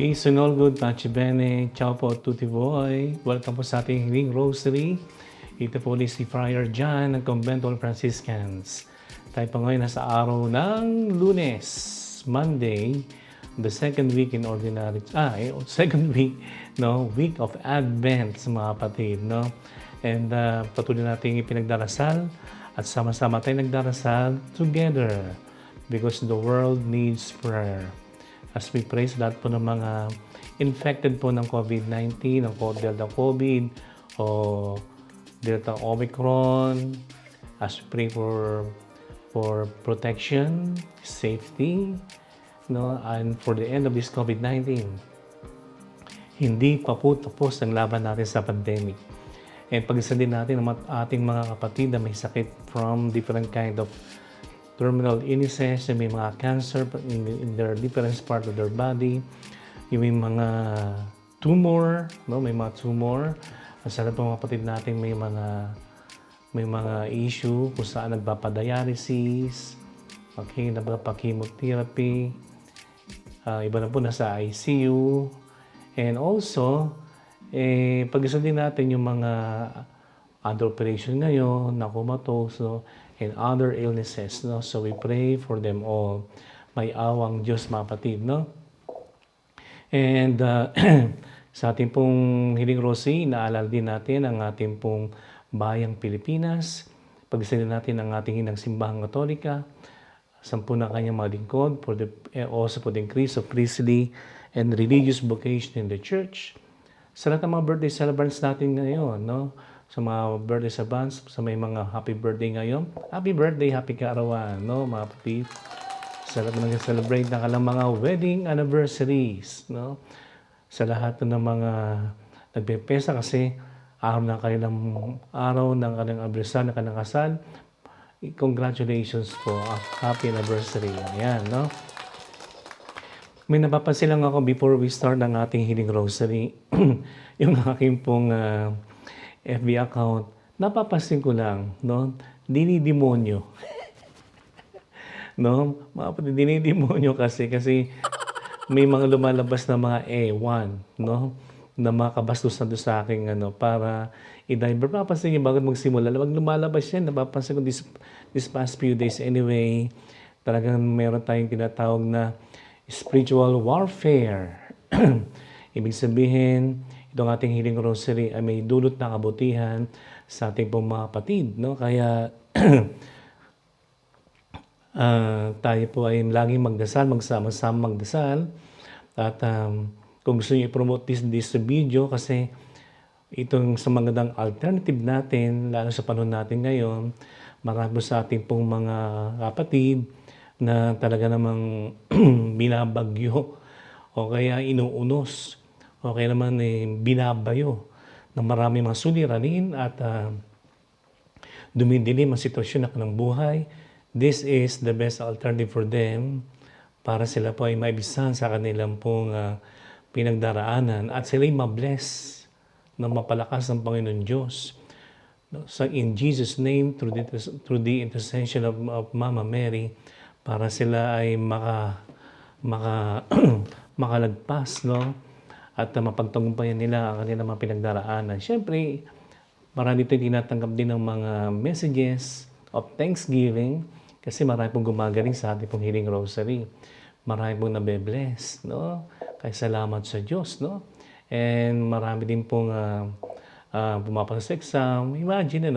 Peace and all good, Pachi Bene. Ciao po tutti voi. Welcome po sa ating Healing Rosary. Ito po ulit si Friar John ng Conventual Franciscans. Tayo po ngayon nasa araw ng Lunes, Monday, the second week in ordinary, second week, week of Advent sa mga kapatid, And patuloy natin ipinagdarasal at sama-sama tayong nagdarasal together because the world needs prayer. As we pray sa lahat po ng mga infected po ng COVID-19, ng Delta COVID o Delta Omicron, as we pray for protection, safety, and for the end of this COVID-19. Hindi pa po tapos ang laban natin sa pandemic. And pag-isa din natin ang ating mga kapatid na may sakit from different kind of terminal illnesses, may mga cancer in their different part of their body, yung may mga tumor, may mga tumor. Sa lahat ng mga kapatid natin may mga issue kung saan nagpapadialysis, nagpapa-chemotherapy, iba na po nasa ICU, and also pag-isa din natin yung mga under operation ngayon, na comatose, and other illnesses, So we pray for them all. May awang Diyos, mga kapatid, And sa ating pong Healing Rosary, inaalala din natin ang ating pong bayang Pilipinas. Pag-isa din natin ang ating Inang Simbahang Katolika, 10 na kanyang mga lingkod, also for the increase of priestly and religious vocation in the Church. Sa lahat ng mga birthday celebrants natin ngayon, sa mga birthday celebrants, sa may mga happy birthday ngayon, happy birthday, happy kaarawan, mga kapatid. Sa lahat ng celebrate ng kanilang mga wedding anniversaries, sa lahat ng mga nagpepesa kasi araw ng kanilang anniversary, ng kanilang kasal, congratulations po, happy anniversary. Ayan, May napapansin lang ako before we start ng ating Healing Rosary, yung aking pong FB account, napapansin ko lang, dinidemonyo. Mga kapatid, dinidemonyo kasi may mga lumalabas na mga ewan, na mga kabastusan doon sa aking para i-divert. Napapansin niyo, bago magsimula, lumalabas yan, napapansin ko this past few days anyway, talagang meron tayong tinatawag na spiritual warfare. Ibig sabihin, itong ating Healing Rosary ay may dulot na kabutihan sa ating pong mga kapatid. Kaya tayo po ay laging magdasal, magsama-sama magdasal. At kung gusto niyo i-promote this video, kasi itong sa magandang alternative natin, lalo sa panahon natin ngayon, marami sa ating pong mga kapatid na talaga namang binabagyo o kaya inuunos o kaya naman binabayo ng marami mga suliranin at dumidilim ang sitwasyon ng kanilang buhay. This is the best alternative for them para sila po ay maibisan sa kanilang pong pinagdaraanan at sila ay mabless na mapalakas ng Panginoon Diyos. So in Jesus' name, through the intercession of Mama Mary, para sila ay makalagpas, at mapagtagumpayan nila ang kanilang mga pinagdaraanan. Siyempre, marami tayong tinatanggap din ng mga messages of thanksgiving kasi marami pong gumagaling sa ating pong Healing Rosary. Marami pong nabe-bless, Kaya salamat sa Diyos, And marami din pong pumapasok sa exam. Imagine,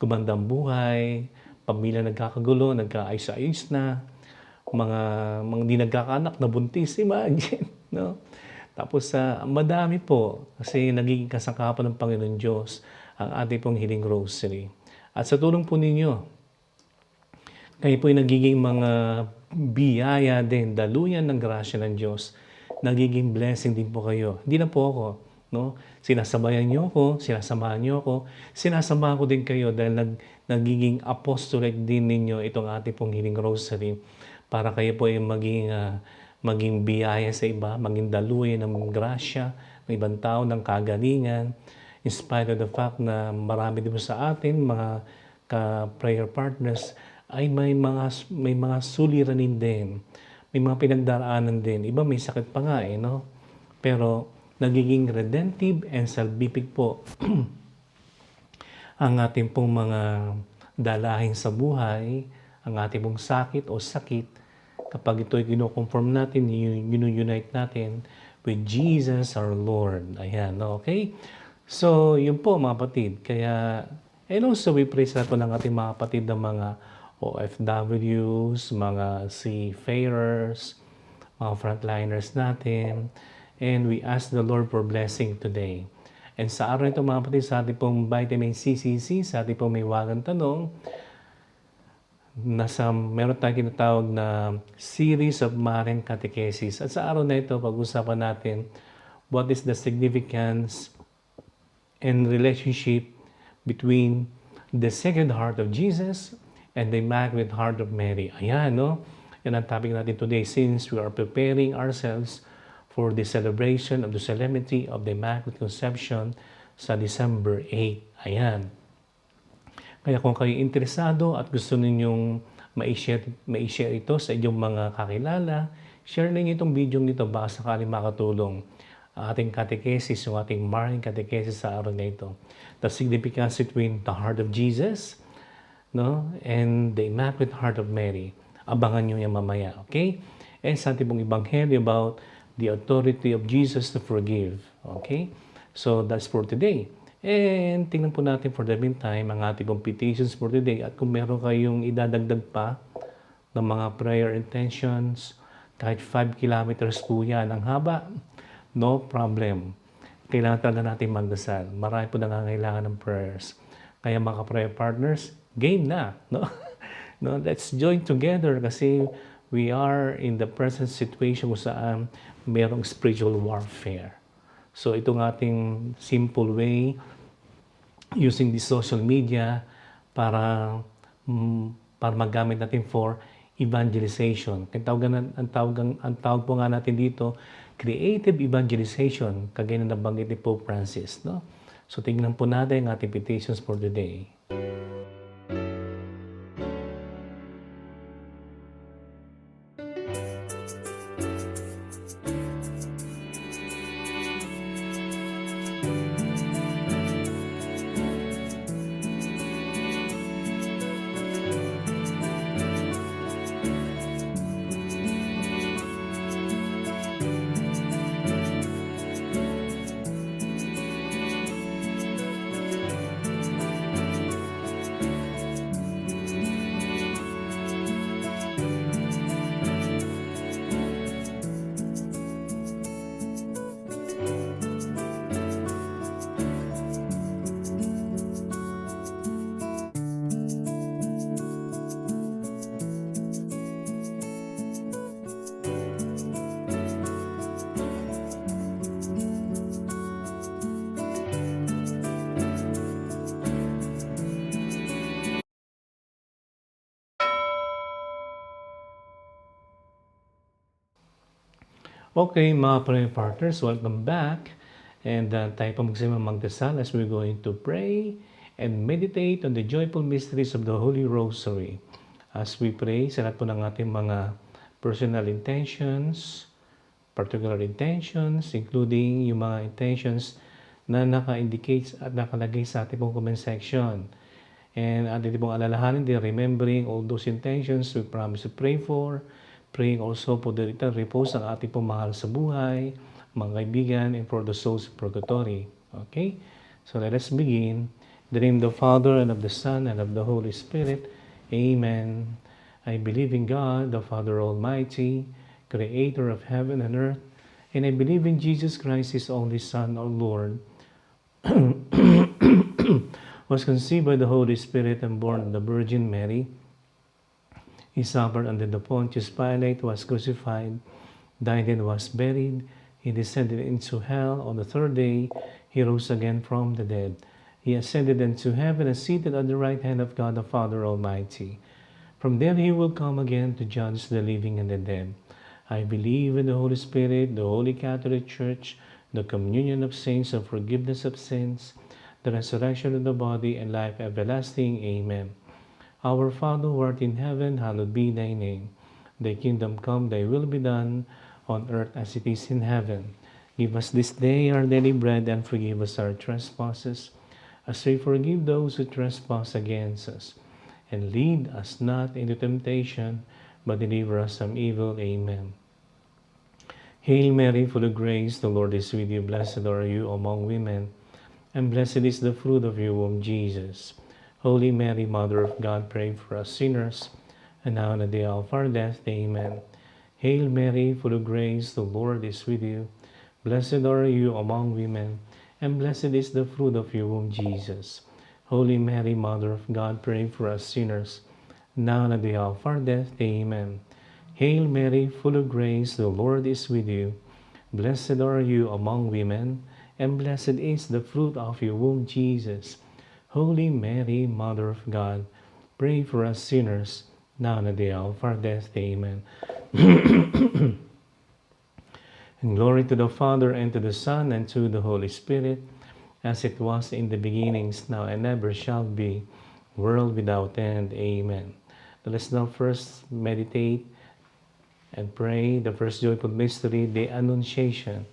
gumandang buhay, pamilya nagkakagulo, nagkaayos-ayos na, mga di nagkakaanak na buntis, imagine, Tapos madami po kasi nagiging kasangkapan ng Panginoon Diyos ang ating pong Healing Rosary. At sa tulong po ninyo, kayo po ay nagiging mga biyaya din, daluyan ng grasya ng Diyos. Nagiging blessing din po kayo. Hindi na po ako, Sinasabayan niyo ako, sinasamahan niyo ako, sinasamahan ko din kayo dahil nagiging apostolate din ninyo itong ating pong Healing Rosary para kayo po ay maging biyaya sa iba, maging daluyan ng grasya ng ibang tao, ng kagalingan, in spite of the fact na marami din po sa atin, mga ka-prayer partners, ay may mga suliranin din, may mga pinagdaraanan din. Iba may sakit pa nga, Pero nagiging redemptive and salvific po ang ating pong mga dalahin sa buhay, ang ating pong sakit o sakit, kapag ito ay kino-conform natin, unite natin with Jesus our Lord. Ayan, okay? So, yun po mga kapatid. Kaya, and also we pray sa po ng ating mga kapatid ng mga OFWs, mga seafarers, mga frontliners natin. And we ask the Lord for blessing today. And sa araw nito mga kapatid, sa ating pong vitamin CCC, sa ating pong may wagang tanong, meron tayong tinatawag na series of Marian Catechesis. At sa araw na ito, pag-usapan natin what is the significance and relationship between the Sacred Heart of Jesus and the Immaculate Heart of Mary. Ayan, no? Yan ang topic natin today since we are preparing ourselves for the celebration of the Solemnity of the Immaculate Conception sa December 8. Ayan. Kaya kung kayo interesado at gusto ninyong ma-share ito sa inyong mga kakilala, share ninyo itong video nito baka sakaling makatulong ang ating catechesis, yung ating Marian catechesis sa araw na ito. The significance between the heart of Jesus, no, and the Immaculate Heart of Mary. Abangan nyo yan mamaya, okay? And sa ating pong Ebanghelyo about the authority of Jesus to forgive, okay? So that's for today. And tingnan po natin for the meantime ang ating pong petitions for today. At kung meron kayong idadagdag pa ng mga prayer intentions, kahit 5 kilometers po yan ang haba, no problem. Kailangan talaga natin magdasal. Marami po nangangailangan ng prayers. Kaya mga prayer partners, game na. No? No, let's join together kasi we are in the present situation kung saan mayroong spiritual warfare. So itong ating simple way using the social media para magamit natin for evangelization. Ang tawag po nga natin dito, creative evangelization, kagaya na nabanggit ni Pope Francis. No? So tingnan po natin ang ating petitions for today. Okay, mga prayer partners, welcome back. And tayo pa magdasal as we're going to pray and meditate on the joyful mysteries of the Holy Rosary. As we pray, sa lahat po ng ating mga personal intentions, particular intentions, including yung mga intentions na naka-indicate at nakalagay sa ating pong comment section. And ating pong alalahanin din, remembering all those intentions we promise to pray for, praying also for the eternal repose ng ating pong mahal sa buhay, mga kaibigan, and for the souls of purgatory. Okay? So let us begin. In the name of the Father, and of the Son, and of the Holy Spirit. Amen. I believe in God, the Father Almighty, Creator of heaven and earth, and I believe in Jesus Christ, His only Son, our Lord, was conceived by the Holy Spirit and born of the Virgin Mary. He suffered under the Pontius Pilate, was crucified, died and was buried. He descended into hell. On the third day, he rose again from the dead. He ascended into heaven and seated at the right hand of God the Father Almighty. From there he will come again to judge the living and the dead. I believe in the Holy Spirit, the Holy Catholic Church, the communion of saints, the forgiveness of sins, the resurrection of the body, and life everlasting. Amen. Our Father who art in heaven, hallowed be thy name. Thy kingdom come, thy will be done, on earth as it is in heaven. Give us this day our daily bread, and forgive us our trespasses, as we forgive those who trespass against us. And lead us not into temptation, but deliver us from evil. Amen. Hail Mary, full of grace, the Lord is with you. Blessed are you among women, and blessed is the fruit of your womb, Jesus. Holy Mary, Mother of God, pray for us sinners, and now in the day of our death. Amen. Hail Mary, full of grace, the Lord is with you. Blessed are you among women, and blessed is the fruit of your womb, Jesus. Holy Mary, Mother of God, pray for us sinners, now and at the hour of our death. Amen. Hail Mary, full of grace, the Lord is with you. Blessed are you among women, and blessed is the fruit of your womb, Jesus. Holy Mary, Mother of God, pray for us sinners, now and at the hour of our death. Amen. And glory to the Father, and to the Son, and to the Holy Spirit, as it was in the beginnings, now and ever shall be, world without end. Amen. Let us now first meditate and pray the first joyful mystery, the Annunciation.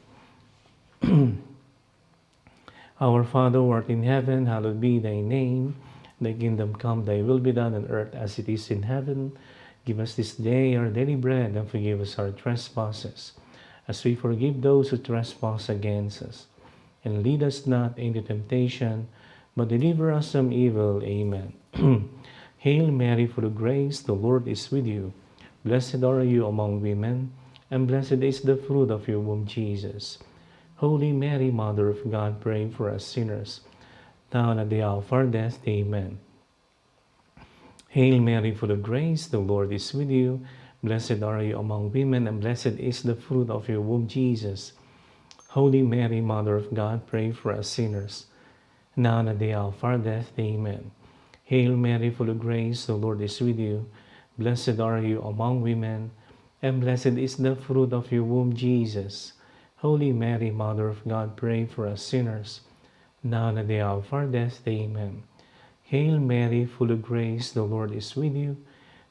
Our Father, who art in heaven, hallowed be thy name. Thy kingdom come, thy will be done on earth as it is in heaven. Give us this day our daily bread, and forgive us our trespasses, as we forgive those who trespass against us. And lead us not into temptation, but deliver us from evil. Amen. Hail Mary, full of grace, the Lord is with you. Blessed are you among women, and blessed is the fruit of your womb, Jesus. Holy Mary, Mother of God, pray for us sinners, now and at the hour of our death. Amen. Hail Mary, full of grace, the Lord is with you. Blessed are you among women, and blessed is the fruit of your womb, Jesus. Holy Mary, Mother of God, pray for us sinners, now and at the hour of our death. Amen. Hail Mary, full of grace, the Lord is with you. Blessed are you among women, and blessed is the fruit of your womb, Jesus. Holy Mary, Mother of God, pray for us sinners, now and at the hour of our death. Amen. Hail Mary, full of grace, the Lord is with you.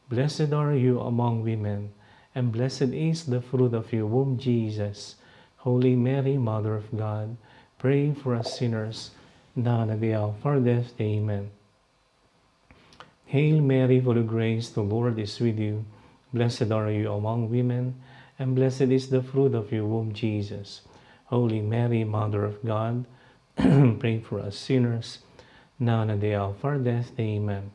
Blessed are you among women, and blessed is the fruit of your womb, Jesus. Holy Mary, Mother of God, pray for us sinners, now and at the hour of our death. Amen. Hail Mary, full of grace, the Lord is with you. Blessed are you among women, and blessed is the fruit of your womb, Jesus. Holy Mary, Mother of God, pray for us sinners, now and at the hour of our death. Amen.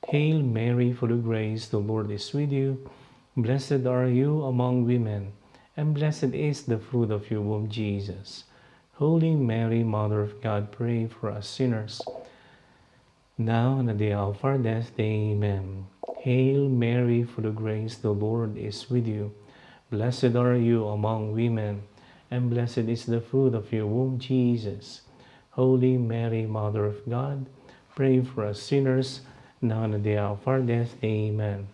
Hail Mary, full of grace, the Lord is with you. Blessed are you among women, and blessed is the fruit of your womb, Jesus. Holy Mary, Mother of God, pray for us sinners, now and at the hour of our death. Amen. Hail Mary, full of grace, the Lord is with you. Blessed are you among women, and blessed is the fruit of your womb, Jesus. Holy Mary, Mother of God, pray for us sinners, now and at the hour of our death. Amen.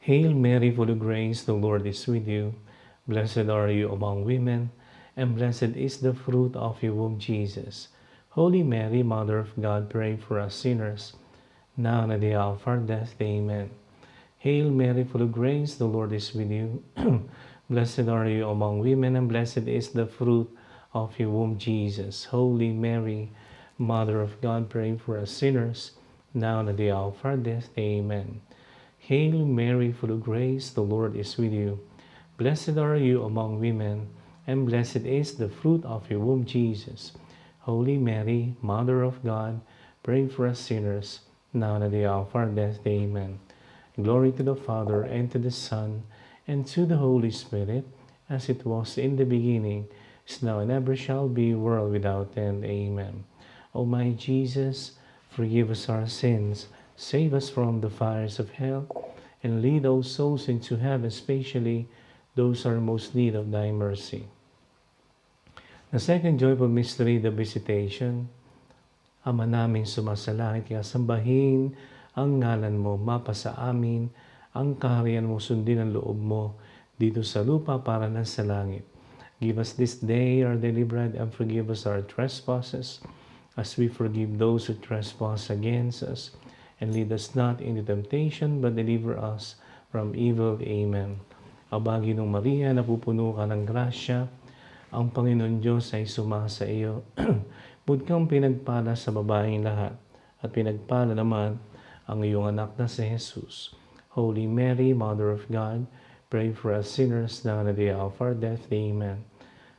Hail Mary, full of grace, the Lord is with you. Blessed are you among women, and blessed is the fruit of your womb, Jesus. Holy Mary, Mother of God, pray for us sinners, now and at the hour of our death. Amen. Hail Mary, full of grace, the Lord is with you. Blessed are you among women, and blessed is the fruit of your womb, Jesus. Holy Mary, Mother of God, pray for us sinners, now and at the hour of our death. Amen. Hail Mary, full of grace, the Lord is with you. Blessed are you among women, and blessed is the fruit of your womb, Jesus. Holy Mary, Mother of God, pray for us sinners, now and at the hour of our death. Amen. Glory to the Father, and to the Son, and to the Holy Spirit, as it was in the beginning, is now, and ever shall be, world without end. Amen. O my Jesus, forgive us our sins, save us from the fires of hell, and lead all souls into heaven, especially those who are most need of thy mercy. The second joyful mystery, the Visitation. Ama naming sumasalangit, kaya sambahin ang ngalan mo, mapasa amin ang kaharian mo, sundin ang loob mo dito sa lupa para na sa langit. Give us this day our daily bread, and forgive us our trespasses, as we forgive those who trespass against us. And lead us not into temptation, but deliver us from evil. Amen. Aba, Ginong Maria, napupuno ka ng grasya, Ang Panginoon Diyos ay sumasa iyo. Bukod kang pinagpala sa babaeng lahat, at pinagpala naman ang iyong anak na si Jesus. Holy Mary, Mother of God, pray for us sinners now and at the hour of our death. Amen.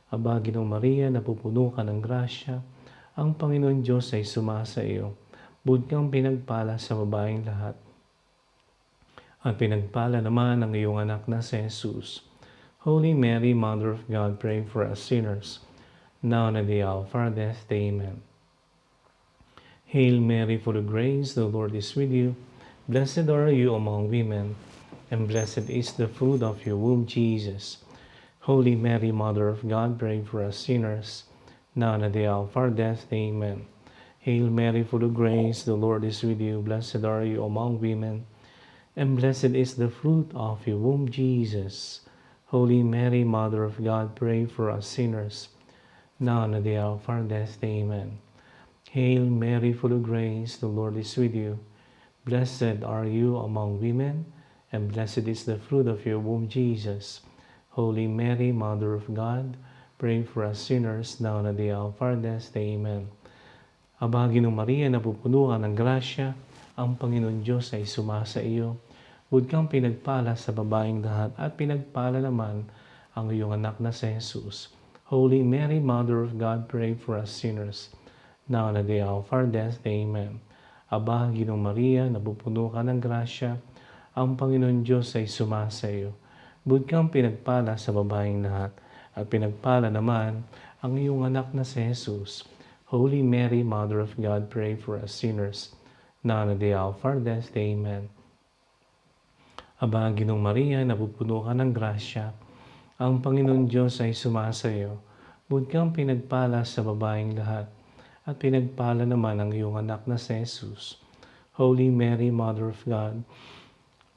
Aba, Ginong Maria, napupuno ka ng grasya, ang Panginoon Diyos ay sumasa iyo. Bukod kang pinagpala sa babaeng lahat, at pinagpala naman ang iyong anak na si Jesus. Holy Mary, Mother of God, pray for us sinners, now and at the hour of our death. Amen. Hail Mary, full of grace, the Lord is with you. Blessed are you among women, and blessed is the fruit of your womb, Jesus. Holy Mary, Mother of God, pray for us sinners, now and at the hour of our death. Amen. Hail Mary, full of grace, the Lord is with you. Blessed are you among women, and blessed is the fruit of your womb, Jesus. Holy Mary, Mother of God, pray for us sinners, now and at the hour of our death. Amen. Hail Mary, full of grace, the Lord is with you. Blessed are you among women, and blessed is the fruit of your womb, Jesus. Holy Mary, Mother of God, pray for us sinners, now and at the hour of our death. Amen. Aba, Ginong Maria, napupuno ka ng grasya, ang Panginoon Diyos ay sumasa iyo. Bukod kang pinagpala sa babaeng lahat, at pinagpala naman ang iyong anak na si Jesus. Holy Mary, Mother of God, pray for us sinners, now and at the hour of our death. Amen. Aba, Ginong Maria, napupuno ka ng grasya, ang Panginoon Diyos ay sumasa iyo. Bukod kang pinagpala sa babaeng lahat, at pinagpala naman ang iyong anak na si Jesus. Holy Mary, Mother of God, pray for us sinners, now and at the hour of our death. Amen. Aba, Ginong Maria, napupuno ka ng grasya, ang Panginoon Diyos ay sumasa iyo. Bukod kang pinagpala sa babaeng lahat, at pinagpala naman ang iyong anak na si Jesus. Holy Mary, Mother of God,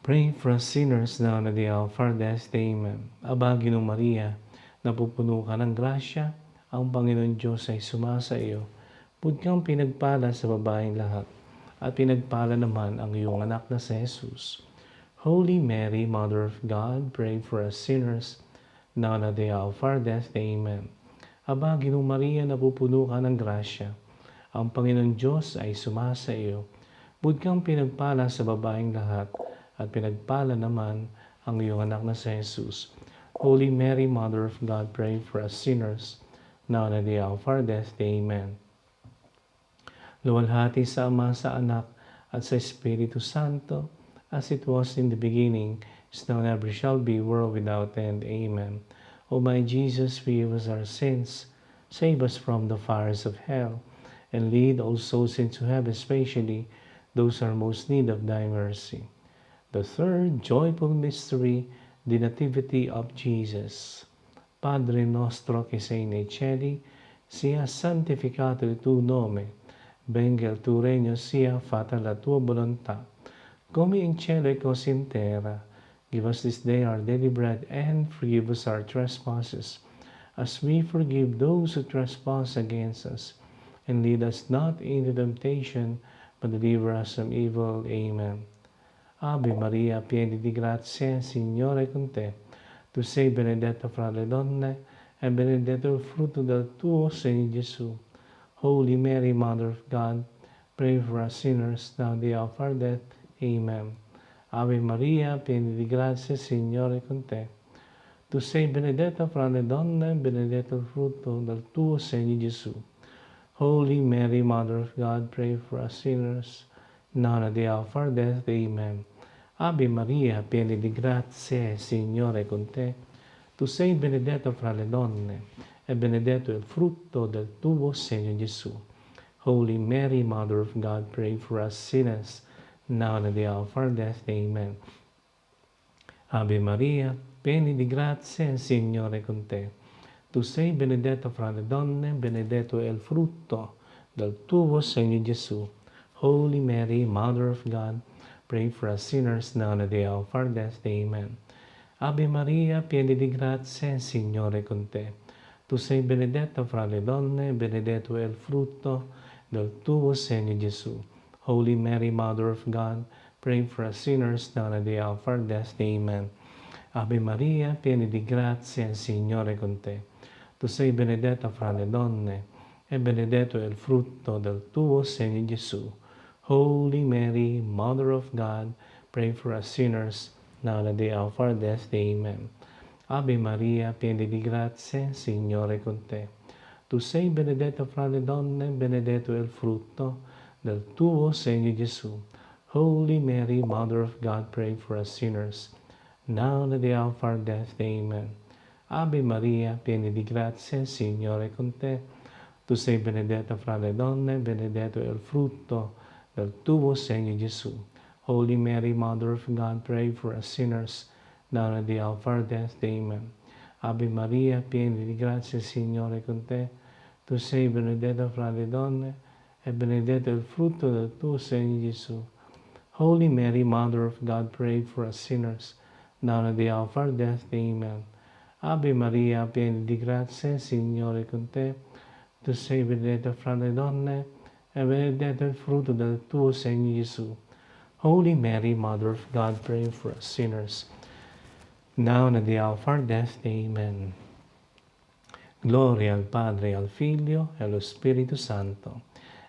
pray for us sinners now and at the hour of our death. Amen. Aba, Ginong Maria, napupuno ka ng grasya, ang Panginoon Diyos ay sumasa iyo. Bukod kang pinagpala sa babaeng lahat, at pinagpala naman ang iyong anak na si Jesus. Holy Mary, Mother of God, pray for us sinners, now and at the hour of our death. Amen. Aba, Ginong Maria, napupuno ka ng grasya, ang Panginoon Diyos ay sumasa iyo. Bukod kang pinagpala sa babaeng lahat, at pinagpala naman ang iyong anak na si Jesus. Holy Mary, Mother of God, pray for us sinners, now and at the hour of our death. Amen. Luwalhati sa Ama, sa Anak, at sa Espiritu Santo, as it was in the beginning, is now and ever shall be, world without end. Amen. O my Jesus, forgive us our sins, save us from the fires of hell, and lead all souls into heaven, especially those who are most in need of thy mercy. The third joyful mystery, the Nativity of Jesus. Padre nostro che sei nei cieli, sia santificato il tuo nome, venga il tuo regno, sia fatta la tua volontà, come in cielo e così in terra. Give us this day our daily bread, and forgive us our trespasses, as we forgive those who trespass against us. And lead us not into temptation, but deliver us from evil. Amen. Ave Maria, piena di grazia, Signore è con te. Tu sei benedetta fra le donne, e benedetto il frutto del tuo seno, Gesù. Holy Mary, Mother of God, pray for us sinners, now and at the hour of our death. Amen. Ave Maria, piena di grazia, Signore è con te. Tu sei benedetta fra le donne, e benedetto il frutto del tuo seno, Gesù. Holy Mary, Mother of God, pray for us sinners, now and at the hour of our death. Amen. Ave Maria, piena di grazia, Signore è con te. Tu sei benedetta fra le donne, e benedetto è il frutto del tuo seno, Gesù. Holy Mary, Mother of God, pray for us sinners, now and at the hour of our death. Amen. Ave Maria, piena di grazia, Signore è con te. Tu sei benedetta fra le donne, benedetto è il frutto del tuo seno, Gesù. Holy Mary, Mother of God, pray for us sinners, now and at the hour of our death. Amen. Ave Maria, piena di grazia, Signore è con te. Tu sei benedetta fra le donne, benedetto è il frutto del tuo seno, Gesù. Holy Mary, Mother of God, pray for us sinners, now and at the hour of our death. Amen. Ave Maria, piena di grazia, Signore è con te. Tu sei benedetta fra le donne, e benedetto è il frutto del tuo seno, Gesù. Holy Mary, Mother of God, pray for us sinners, now and at the hour of our death. Amen. Ave Maria, piena di grazia, Signore è con te. Tu sei benedetta fra le donne, benedetto è il frutto del tuo seno, Gesù. Holy Mary, Mother of God, pray for us sinners, now and at the hour of our death. Amen. Ave Maria, piena di grazia, Signore è con te. Tu sei benedetta fra le donne, benedetto è il frutto del tuo seno, Gesù. Holy Mary, Mother of God, pray for us sinners, now and at the hour of our death. Amen. Ave Maria, piena di grazia, Signore è con te. Tu sei benedetta fra le donne, e benedetto è il frutto del tuo seno, Gesù. Holy Mary, Mother of God, pray for us sinners, now and at the hour of our death. Amen. Ave Maria, piena di grazia, Signore è con te. Tu sei benedetta fra le donne, e benedetto è il frutto del tuo seno, Gesù. Holy Mary, Mother of God, pray for us sinners, now and at the hour of our death. Amen. Gloria al Padre, al Figlio, e allo Spirito Santo,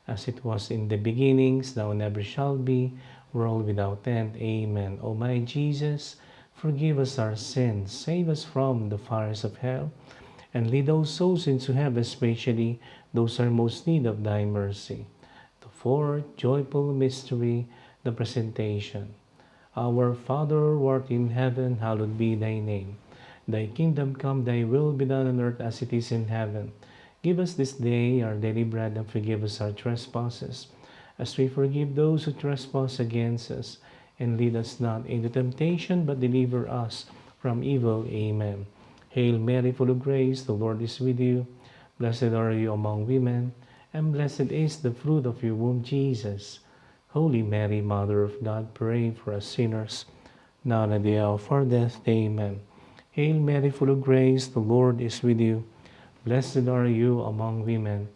as it was in the beginnings, now and ever shall be, world without end. Amen. O my Jesus, forgive us our sins, save us from the fires of hell, and lead those souls into heaven, especially those who are most in need of thy mercy. The fourth joyful mystery, the presentation. Our Father, who art in heaven, hallowed be thy name. Thy kingdom come, thy will be done on earth as it is in heaven. Give us this day our daily bread, and forgive us our trespasses, as we forgive those who trespass against us. And lead us not into temptation, but deliver us from evil. Amen. Hail Mary, full of grace, the Lord is with you. Blessed are you among women, and blessed is the fruit of your womb, Jesus. Holy Mary, Mother of God, pray for us sinners, now and at the hour of our death. Amen. Hail Mary, full of grace, the Lord is with you. Blessed are you among women,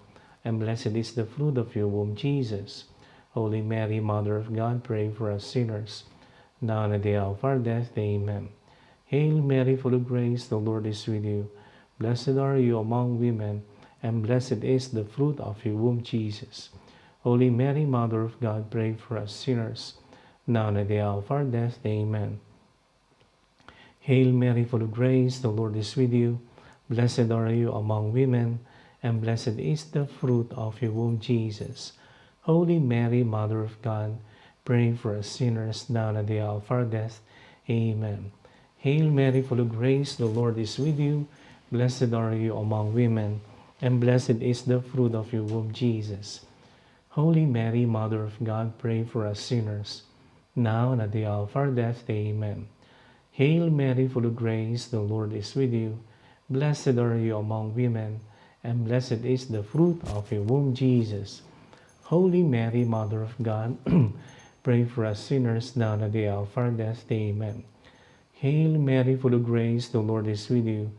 and blessed is the fruit of your womb, Jesus. Holy Mary, Mother of God, pray for us sinners, now and at the hour of our death. Amen. Hail Mary, full of grace, the Lord is with you. Blessed are you among women, and blessed is the fruit of your womb, Jesus. Holy Mary, Mother of God, pray for us sinners, now and at the hour of our death. Amen. Hail Mary, full of grace, the Lord is with you. Blessed are you among women, and blessed is the fruit of your womb, Jesus. Holy Mary, Mother of God, pray for us sinners, now and at the hour of our death. Amen. Hail Mary, full of grace, the Lord is with you. Blessed are you among women, and blessed is the fruit of your womb, Jesus. Holy Mary, Mother of God, pray for us sinners, now and at the hour of our death. Amen. Hail Mary, full of grace, the Lord is with you. Blessed are you among women, and blessed is the fruit of your womb, Jesus. Holy Mary, Mother of God, pray for us sinners, now and at the hour of our death. Amen. Hail Mary, full of grace, the Lord is with you.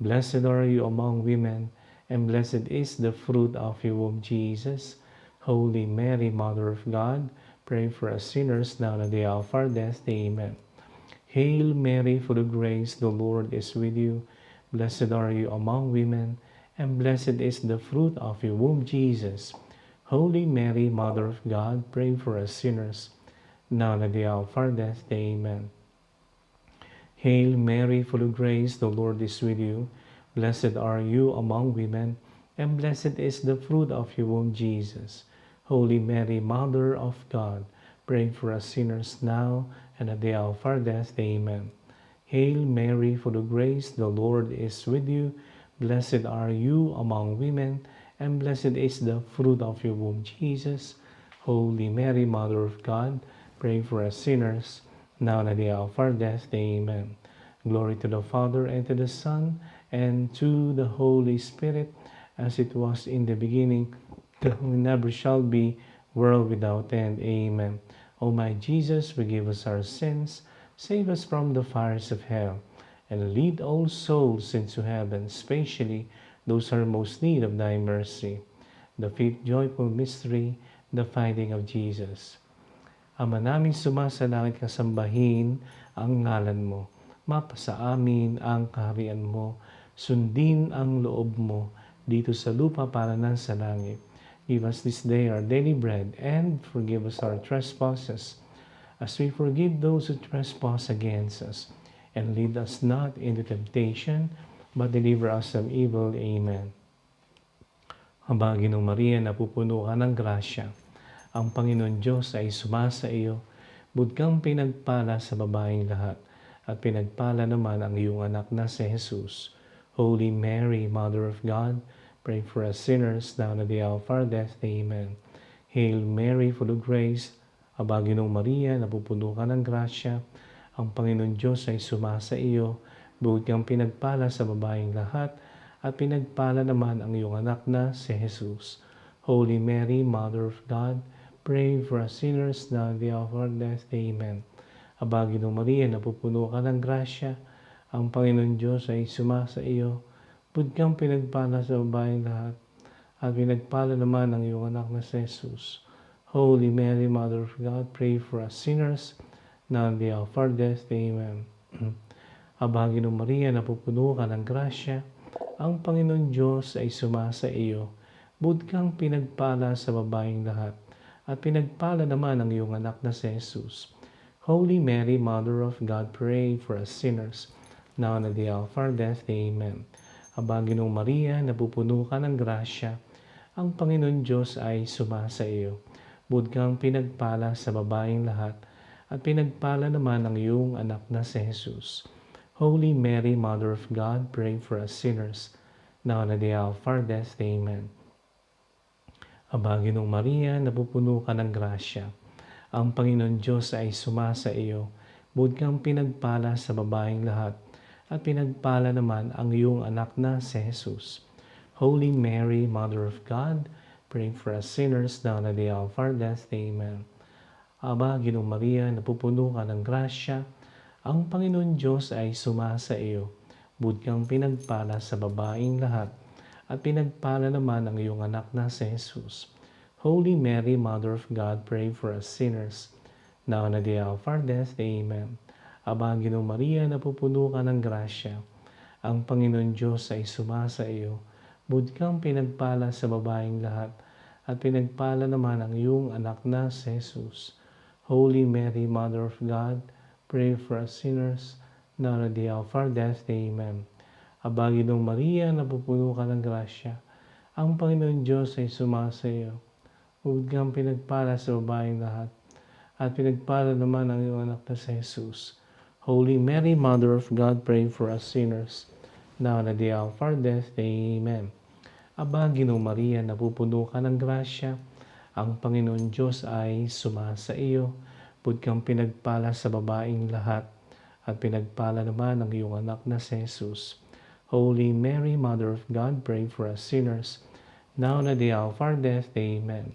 Blessed are you among women, and blessed is the fruit of your womb, Jesus. Holy Mary, Mother of God, pray for us sinners, now and at the hour of our death. Amen. Hail Mary, full of grace, the Lord is with you. Blessed are you among women, and blessed is the fruit of your womb, Jesus. Holy Mary, Mother of God, pray for us sinners, now and at the hour of our death. Amen. Hail Mary, full of grace, the Lord is with you. Blessed are you among women, and blessed is the fruit of your womb, Jesus. Holy Mary, Mother of God, pray for us sinners now and at the hour of our death. Amen. Hail Mary, full of grace, the Lord is with you. Blessed are you among women, and blessed is the fruit of your womb, Jesus. Holy Mary, Mother of God, pray for us sinners, now and at the hour of our death. Amen. Glory to the Father, and to the Son, and to the Holy Spirit, as it was in the beginning, now and never shall be, world without end. Amen. O my Jesus, forgive us our sins, save us from the fires of hell, and lead all souls into heaven, especially those who are most in need of thy mercy. The fifth joyful mystery, the finding of Jesus. Ama naming sumasalangit, kasambahin ang ngalan mo. Mapasa amin ang kaharian mo. Sundin ang loob mo dito sa lupa para nang sa langit. Give us this day our daily bread, and forgive us our trespasses, as we forgive those who trespass against us. And lead us not into temptation, but deliver us from evil. Amen. Aba, Ginoong Maria, napupuno ka ng grasya. Ang Panginoon Diyos ay sumasa iyo. Bud kang pinagpala sa babaeng lahat, at pinagpala naman ang iyong anak na si Jesus. Holy Mary, Mother of God, pray for us sinners, now and at the hour of our death. Amen. Hail Mary, full of grace, Aba, Ginoong Maria, napupuno ka ng grasya. Ang Panginoon Diyos ay sumasa iyo. Bukod kang pinagpala sa babaeng lahat, at pinagpala naman ang iyong anak na si Jesus. Holy Mary, Mother of God, pray for us sinners now and at the hour of our death. Amen. Aba, Ginoong Maria, napupuno ka ng grasya. Ang Panginoon Diyos ay sumasa iyo. Bukod kang pinagpala sa babaeng lahat, at pinagpala naman ang iyong anak na si Jesus. Holy Mary, Mother of God, pray for us sinners, now and at the hour of our death. Amen. Aba, Ginoong Maria, napupuno ka ng grasya. Ang Panginoon Diyos ay sumasa iyo. Bukod kang pinagpala sa babaeng lahat, at pinagpala naman ang iyong anak na si Jesus. Holy Mary, Mother of God, pray for us sinners, now and at the hour of our death. Amen. Aba, Ginoong Maria, napupuno ka ng grasya. Ang Panginoon Diyos ay sumasa iyo. Bukod kang pinagpala sa babaeng lahat, at pinagpala naman ang iyong anak na si Jesus. Holy Mary, Mother of God, pray for us sinners, now and at the hour of our death. Amen. Aba, Ginoong Maria, napupuno ka ng grasya. Ang Panginoon Diyos ay sumasa iyo. Bukod kang pinagpala sa babaeng lahat, at pinagpala naman ang iyong anak na si Jesus. Holy Mary, Mother of God, pray for us sinners, now and at the hour of our death. Amen. Aba, Ginoong Maria, napupuno ka ng grasya. Ang Panginoon Diyos ay sumasa iyo. Bukod kang pinagpala sa babaeng lahat, at pinagpala naman ang iyong anak na si Jesus. Holy Mary, Mother of God, pray for us sinners, now and at the hour of our death. Amen. Aba, Ginoong Maria, napupuno ka ng grasya. Ang Panginoon Diyos ay sumasa iyo. Bukod kang pinagpala sa babaeng lahat, at pinagpala naman ang iyong anak na si Jesus. Holy Mary, Mother of God, pray for us sinners, now and at the hour of our death. Amen. Aba, Ginoong Maria, napupuno ka ng grasya. Ang Panginoon Diyos ay sumasa iyo. Bukod kang pinagpala sa babaeng lahat, at pinagpala naman ang iyong anak na si Jesus. Holy Mary, Mother of God, pray for us sinners, now and at the hour of our death. Amen. Aba, Ginoong Maria, napupuno ka ng grasya. Ang Panginoon Diyos ay sumasa iyo. Bukod kang pinagpala sa babaeng lahat, at pinagpala naman ang iyong anak na si Jesus. Holy Mary, Mother of God, pray for us sinners, now and at the hour of our death. Amen.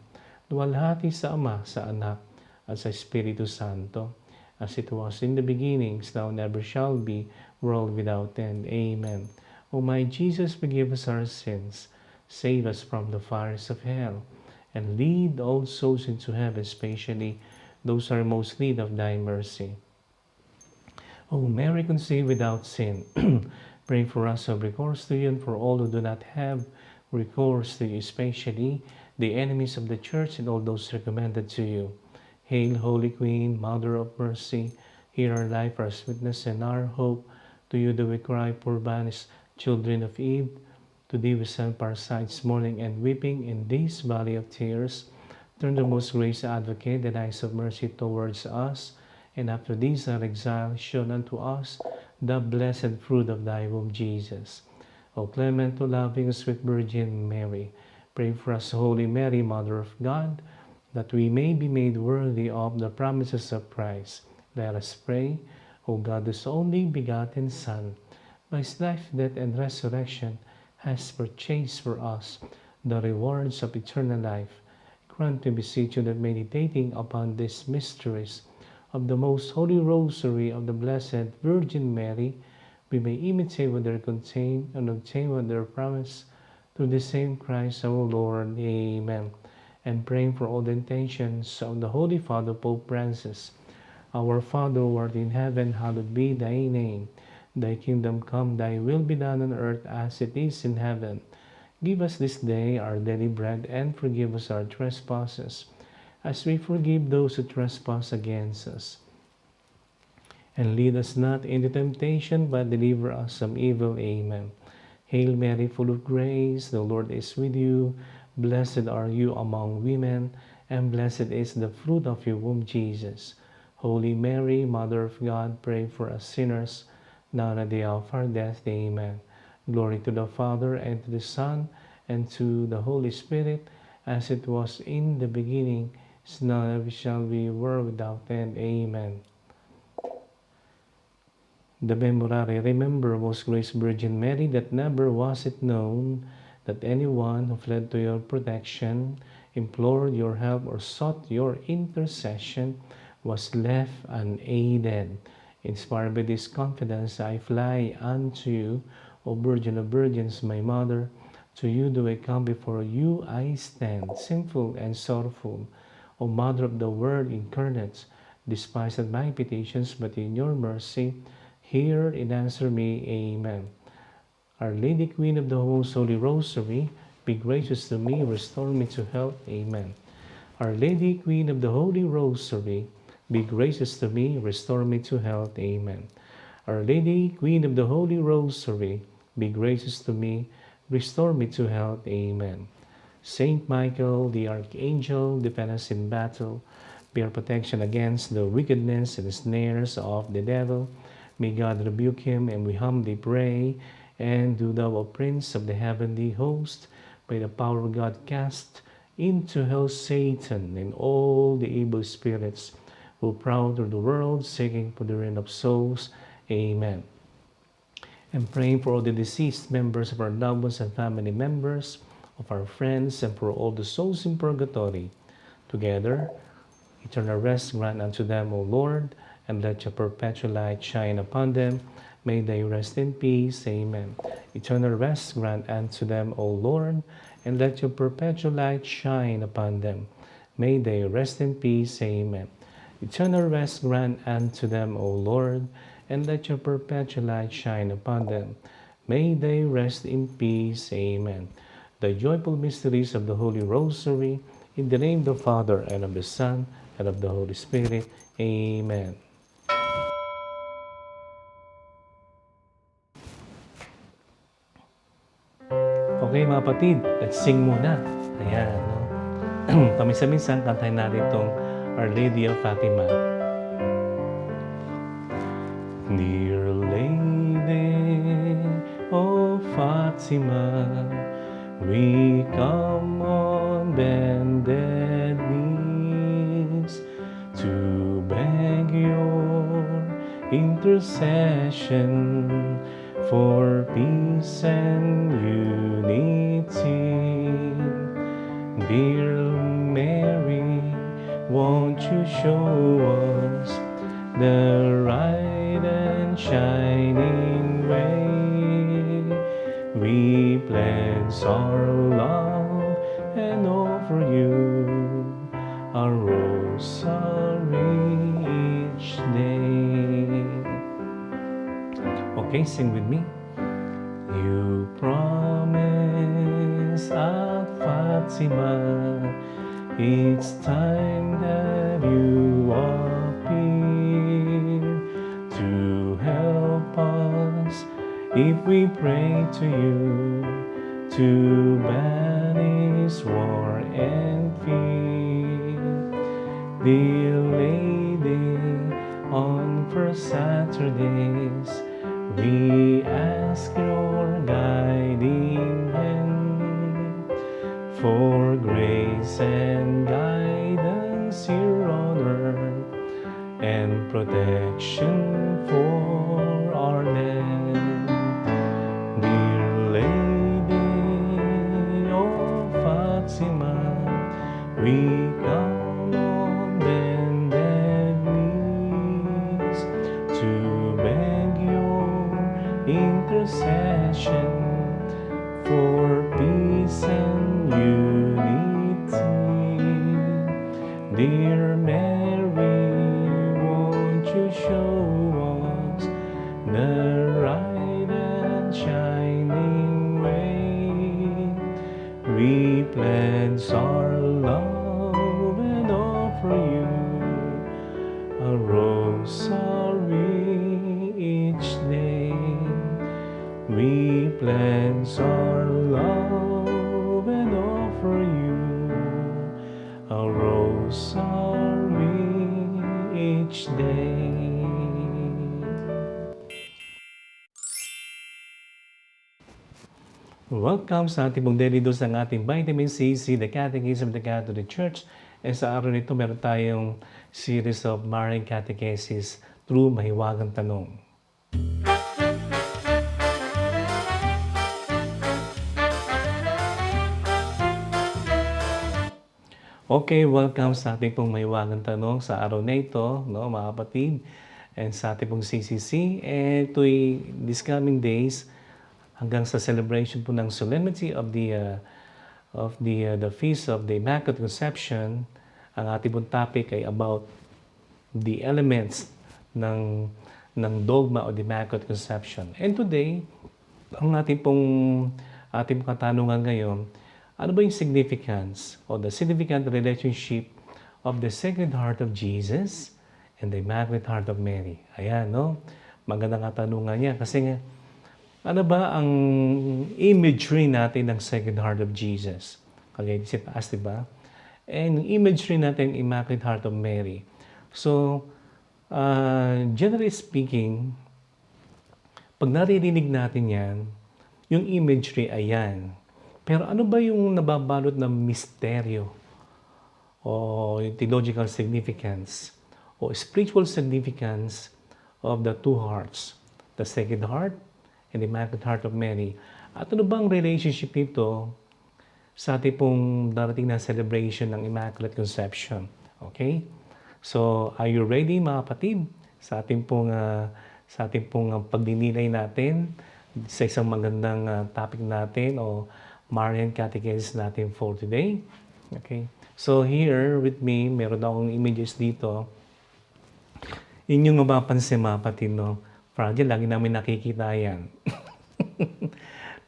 Luwalhati sa Ama, sa Anak, at sa Espiritu Santo, as it was in the beginning, now and ever shall be, world without end. Amen. O my Jesus, forgive us our sins, save us from the fires of hell, and lead all souls into heaven, especially those who are most in need of thy mercy. O Mary, conceived without sin, pray for us who have recourse to you, and for all who do not have recourse to you, especially the enemies of the church and all those recommended to you. Hail, Holy Queen, Mother of Mercy, hear our life, our sweetness, and our hope. To you do we cry, poor banished children of Eve. To thee we send our sighs, mourning and weeping in this valley of tears. Turn the most gracious Advocate the eyes of mercy towards us, and after this our exile, show unto us the blessed fruit of thy womb, Jesus. O clement, O loving, sweet Virgin Mary, pray for us, Holy Mary, Mother of God, that we may be made worthy of the promises of Christ. Let us pray. O God, whose only begotten Son, by his life, death, and resurrection, has purchased for us the rewards of eternal life, grant, we beseech you, that meditating upon these mysteries of the most holy rosary of the Blessed Virgin Mary, we may imitate what they contain and obtain what they promise, through the same Christ our Lord. Amen. And praying for all the intentions of the Holy Father, Pope Francis. Our Father, who art in heaven, hallowed be thy name. Thy kingdom come, thy will be done on earth as it is in heaven. Give us this day our daily bread, and forgive us our trespasses, as we forgive those who trespass against us. And lead us not into temptation, but deliver us from evil. Amen. Hail Mary, full of grace, the Lord is with you. Blessed are you among women, and blessed is the fruit of your womb, Jesus. Holy Mary, Mother of God, pray for us sinners, now and at the hour of our death. Amen. Glory to the Father, and to the Son, and to the Holy Spirit, as it was in the beginning, is now, and ever shall be, world without end. Amen. The Memorare. Remember, most gracious Virgin Mary, that never was it known that anyone who fled to your protection, implored your help, or sought your intercession was left unaided. Inspired by this confidence, I fly unto you, O Virgin of Virgins, my Mother. To you do I come, before you I stand, sinful and sorrowful. O Mother of the Word incarnate, despise not my petitions, but in your mercy hear and answer me. Amen. Our Lady, Queen of the Most Holy Rosary, be gracious to me, restore me to health. Amen. Our Lady, Queen of the Holy Rosary, be gracious to me, restore me to health. Amen. Our Lady, Queen of the Holy Rosary, be gracious to me, restore me to health. Amen. Saint Michael, the Archangel, defend us in battle. Be our protection against the wickedness and snares of the devil. May God rebuke him, and we humbly pray. And do thou, O Prince of the heavenly host, by the power of God, cast into hell Satan and all the evil spirits who prowl through the world, seeking for the ruin of souls. Amen. And praying for all the deceased members of our loved ones and family members, of our friends, and for all the souls in purgatory. Together, eternal rest grant unto them, O Lord, and let your perpetual light shine upon them. May they rest in peace. Amen. Eternal rest grant unto them, O Lord, and let your perpetual light shine upon them. May they rest in peace. Amen. Eternal rest grant unto them, O Lord, and let your perpetual light shine upon them. May they rest in peace. Amen. The joyful mysteries of the Holy Rosary, in the name of the Father, and of the Son, and of the Holy Spirit. Amen. Okay mga kapatid, let's sing muna. Ayan, no? Paminsan-minsan, kantahin natin itong Our Lady of Fatima. Dear Lady of Fatima, we come on bended knees to beg your intercession for peace and unity. Dear Mary, won't you show us the right and shining way? We pledge our love and offer you a rosary each day. Okay, sing with me. You promise at Fatima, each time that you appear, to help us if we pray to you, to banish war and fear. Dear Lady, on first Saturdays, we ask your guiding hand for grace and guidance here on earth, and protection for our land. Dear Lady of Fatima, we come on bended knees to beg your intercession for peace and unity. Dear Mary, won't you show us the pledge our love and offer you a rosary each day. We pledge our love and offer you a rosary each day. Welcome sa ating pong daily dose ng ating Vitamin C, the Catechism of the Catholic Church. E sa araw nito, meron tayong series of Marian Catechesis through Mahiwagang Tanong. Okay, welcome sa ating pong Mahiwagang Tanong sa araw na ito, no, mga kapatid, and sa ating pong CCC. And these coming days, hanggang sa celebration po ng solemnity of the Feast of the Immaculate Conception, ang ating pong topic ay about the elements ng dogma of the Immaculate Conception. And today, ang ating pong katanungan ngayon, ano ba yung significance or the significant relationship of the Sacred Heart of Jesus and the Immaculate Heart of Mary? Ayan, no? Magandang katanungan niya kasi nga, ano ba ang imagery natin ng Sacred Heart of Jesus? Kagaya si taas, di ba? And imagery natin ng Immaculate Heart of Mary. So, generally speaking, pag naririnig natin yan, yung imagery ay yan. Pero ano ba yung nababalot ng misteryo o theological significance o spiritual significance of the two hearts, the Sacred Heart and the Immaculate Heart of Mary? At ano bang relationship nito sa ating pong darating na celebration ng Immaculate Conception? Okay? So, are you ready mga kapatid sa ating pong pagdinilay natin sa isang magandang topic natin o Marian Catechesis natin for today? Okay? So, here with me, meron akong images dito. Inyong mapapansin mga kapatid, no? Fragile, lagi namin nakikita yan.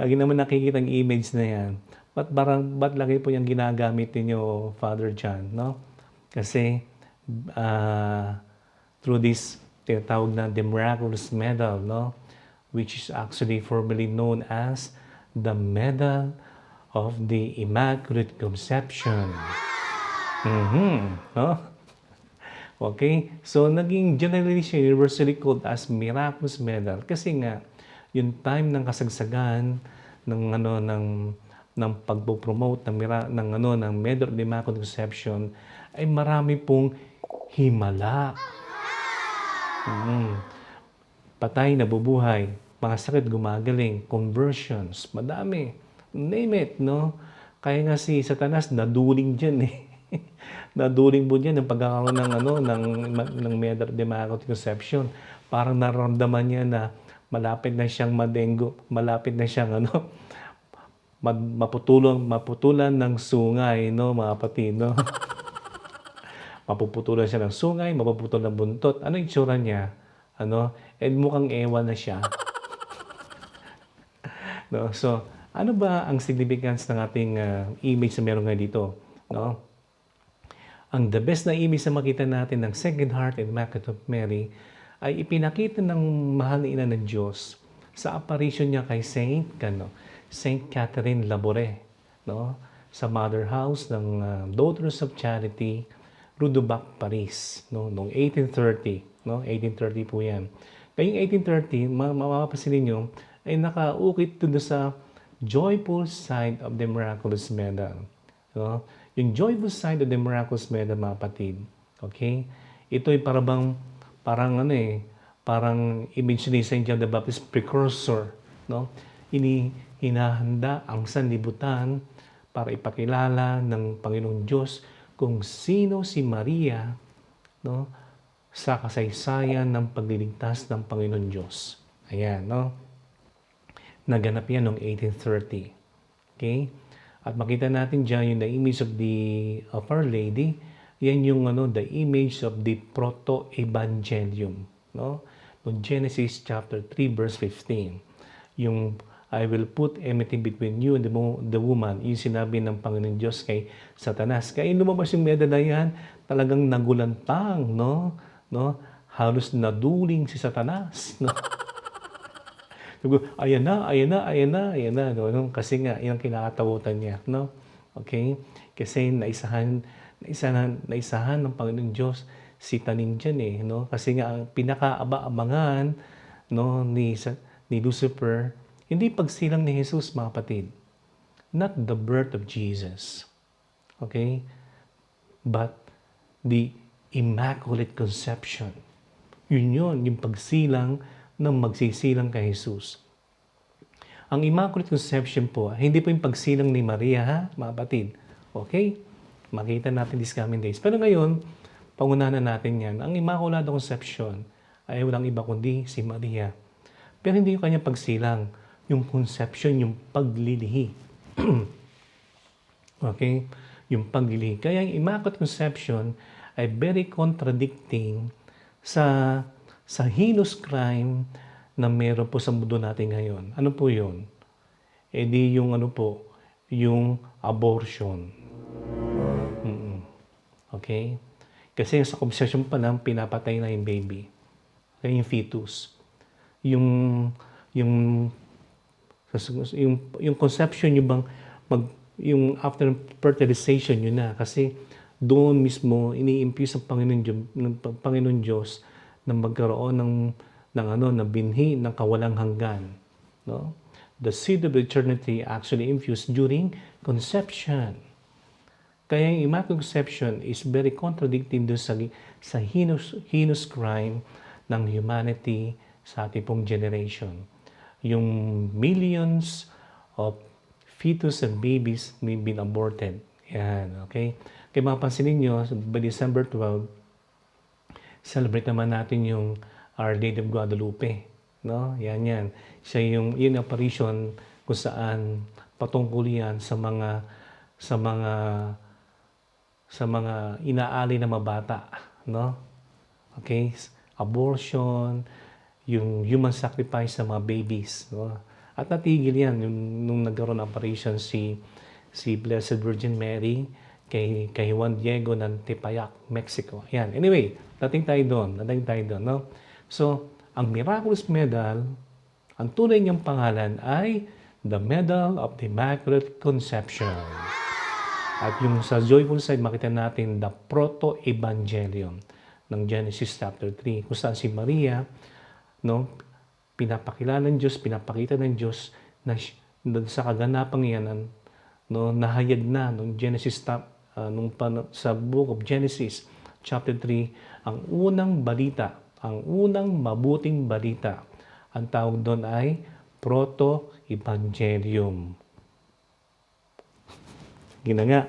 Lagi naman nakikita ang image na yan. Ba't lagi po yung ginagamit ninyo, Father John, no? Kasi, through this, tinatawag na the Miraculous Medal, no? Which is actually formerly known as the Medal of the Immaculate Conception. No? Okay? So, naging generally siya universally called as Miraculous Medal kasi nga, yung time ng kasagsagan ng pagpo-promote ng Medal of the Immaculate Conception ay marami pong himala. Patay, nabubuhay, mga sakit gumagaling, conversions, madami. Name it, no? Kaya nga si Satanas naduling diyan eh. Naduling po diyan ng pagkakaroon ng Medal of the Immaculate Conception. Parang nararamdaman niya na malapit na siyang madengo, malapit na siyang maputulan ng sungay, no, mga kapatid, no? Mapuputulan siya ng sungay, mapuputulan ng buntot. Ano yung itsura niya? Mukhang ewan na siya. No? So, ano ba ang significance ng ating image na meron nga dito? No? Ang the best na image na makita natin ng Sacred Heart and Immaculate of Mary ay ipinakita ng mahal na ina ng Diyos sa apparition niya kay Saint Catherine Labouré, no? Sa mother house ng Daughters of Charity, Rue du Bac, Paris, no? Noong 1830, no? 1830 po yan. Kayong 1830, mapapasin ninyo, ay nakaukit doon sa joyful side of the Miraculous Medal. No? Yung joyful side of the Miraculous Medal, mga kapatid. Okay? Ito ay parang image ni St. John the Baptist precursor, no? Hinahanda ang sanlibutan para ipakilala ng Panginoong Diyos kung sino si Maria, no, sa kasaysayan ng pagliligtas ng Panginoong Diyos. Ayan, no? Naganap yan noong 1830. Okay? At makita natin dyan yung the image of Our Lady. Yan yung the image of the proto-evangelium, no? No, Genesis chapter 3 verse 15. Yung I will put enmity between you and the woman. Yung sinabi ng Panginoon Diyos kay Satanas. Kaya lumabas yung medal na yan, talagang nagulantang, no? Halos naduling si Satanas, no? Ayan na, ayan na, ayan na, ayan na. No? Kasi nga, yung kinakatakutan niya. No? Okay? Kasi naisahan ng Panginoon Diyos si Tanin dyan eh. No? Kasi nga, ang pinaka-aba-abangan no, ni Lucifer, hindi pagsilang ni Jesus, mga kapatid. Not the birth of Jesus. Okay? But the Immaculate Conception. Yun, yung pagsilang ng magsisilang kay Jesus. Ang Immaculate Conception po, hindi po yung pagsilang ni Maria, ha, mga kapatid. Okay? Makita natin these coming days. Pero ngayon, pangunahan na natin yan. Ang Immaculate Conception ay walang iba kundi si Maria. Pero hindi yung kanyang pagsilang. Yung conception, yung paglilihi. Okay? Yung paglilihi. Kaya yung Immaculate Conception ay very contradicting sa heinous crime na meron po sa mundo natin ngayon. Ano po yun? E di yung yung abortion. Okay? Kasi sa conception pa lang, pinapatay na yung baby. Okay, yung fetus. Yung conception, yung after fertilization, yun na. Kasi doon mismo, ini-infuse ng Panginoon Diyos na magkaroon ng binhi ng kawalang hanggan. No? The seed of eternity actually infused during conception. Kaya yung Immaculate Conception is very contradicting doon sa heinous crime ng humanity sa ating pong generation. Yung millions of fetus and babies may been aborted. Yan, okay? Kaya mapapansin ninyo, by December 12, celebrate naman natin yung Our Lady of Guadalupe. No? Yan. Siya yung apparition kung saan patungkol yan sa mga inaali na mabata. No? Okay? Abortion, yung human sacrifice sa mga babies. No? At natigil yan nung nagkaroon ng apparition si Blessed Virgin Mary kay Juan Diego ng Tepayac, Mexico. Yan. Anyway, dating tayo doon. No? So, ang Miraculous Medal, ang tunay niyang pangalan ay the Medal of the Immaculate Conception. At yung sa Joyful Side, makita natin the Proto-Evangelium ng Genesis chapter 3, kung saan si Maria, no, pinapakita ng Diyos na sa kaganapang yan, no, nahayag na nung Genesis sa book of Genesis chapter 3, ang unang mabuting balita. Ang tawag doon ay Proto-Evangelium. Ginanga.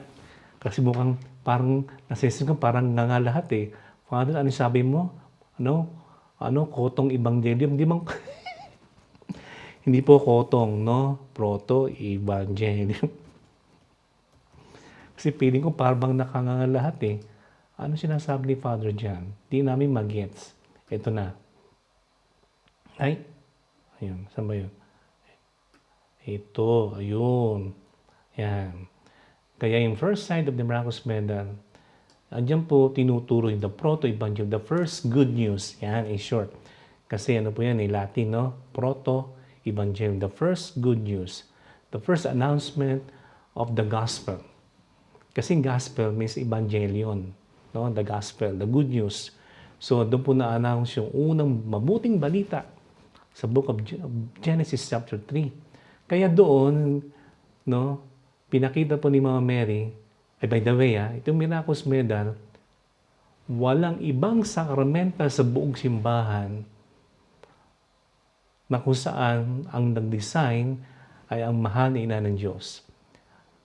Kasi mukhang parang nasisig ka, parang nga lahat eh. Father, ano sabi mo? Kotong Evangelium? Hindi po kotong, no? Proto-Evangelium. Kasi feeling ko parang nakanganga lahat eh. Ano sinasabi ni Father John? Di namin mag-gets. Ito na. Ay, ayun. Saan ba yun? Ito, ayun. Yan. Kaya yung first side of the Miraculous Medal, andyan po tinuturo yung the Proto-Evangelium, the first good news. Yan, in short. Kasi ano po yan, Latin, no? Proto-Evangelium, the first good news. The first announcement of the gospel. Kasi gospel means evangelion, no? The gospel, the good news. So, doon po na-announce yung unang mabuting balita sa book of Genesis chapter 3. Kaya doon, no, pinakita po ni Mama Mary, by the way, itong Miraculous Medal, walang ibang sakramenta sa buong simbahan na kung saan ang nag-design ay ang mahal na ina ng Diyos.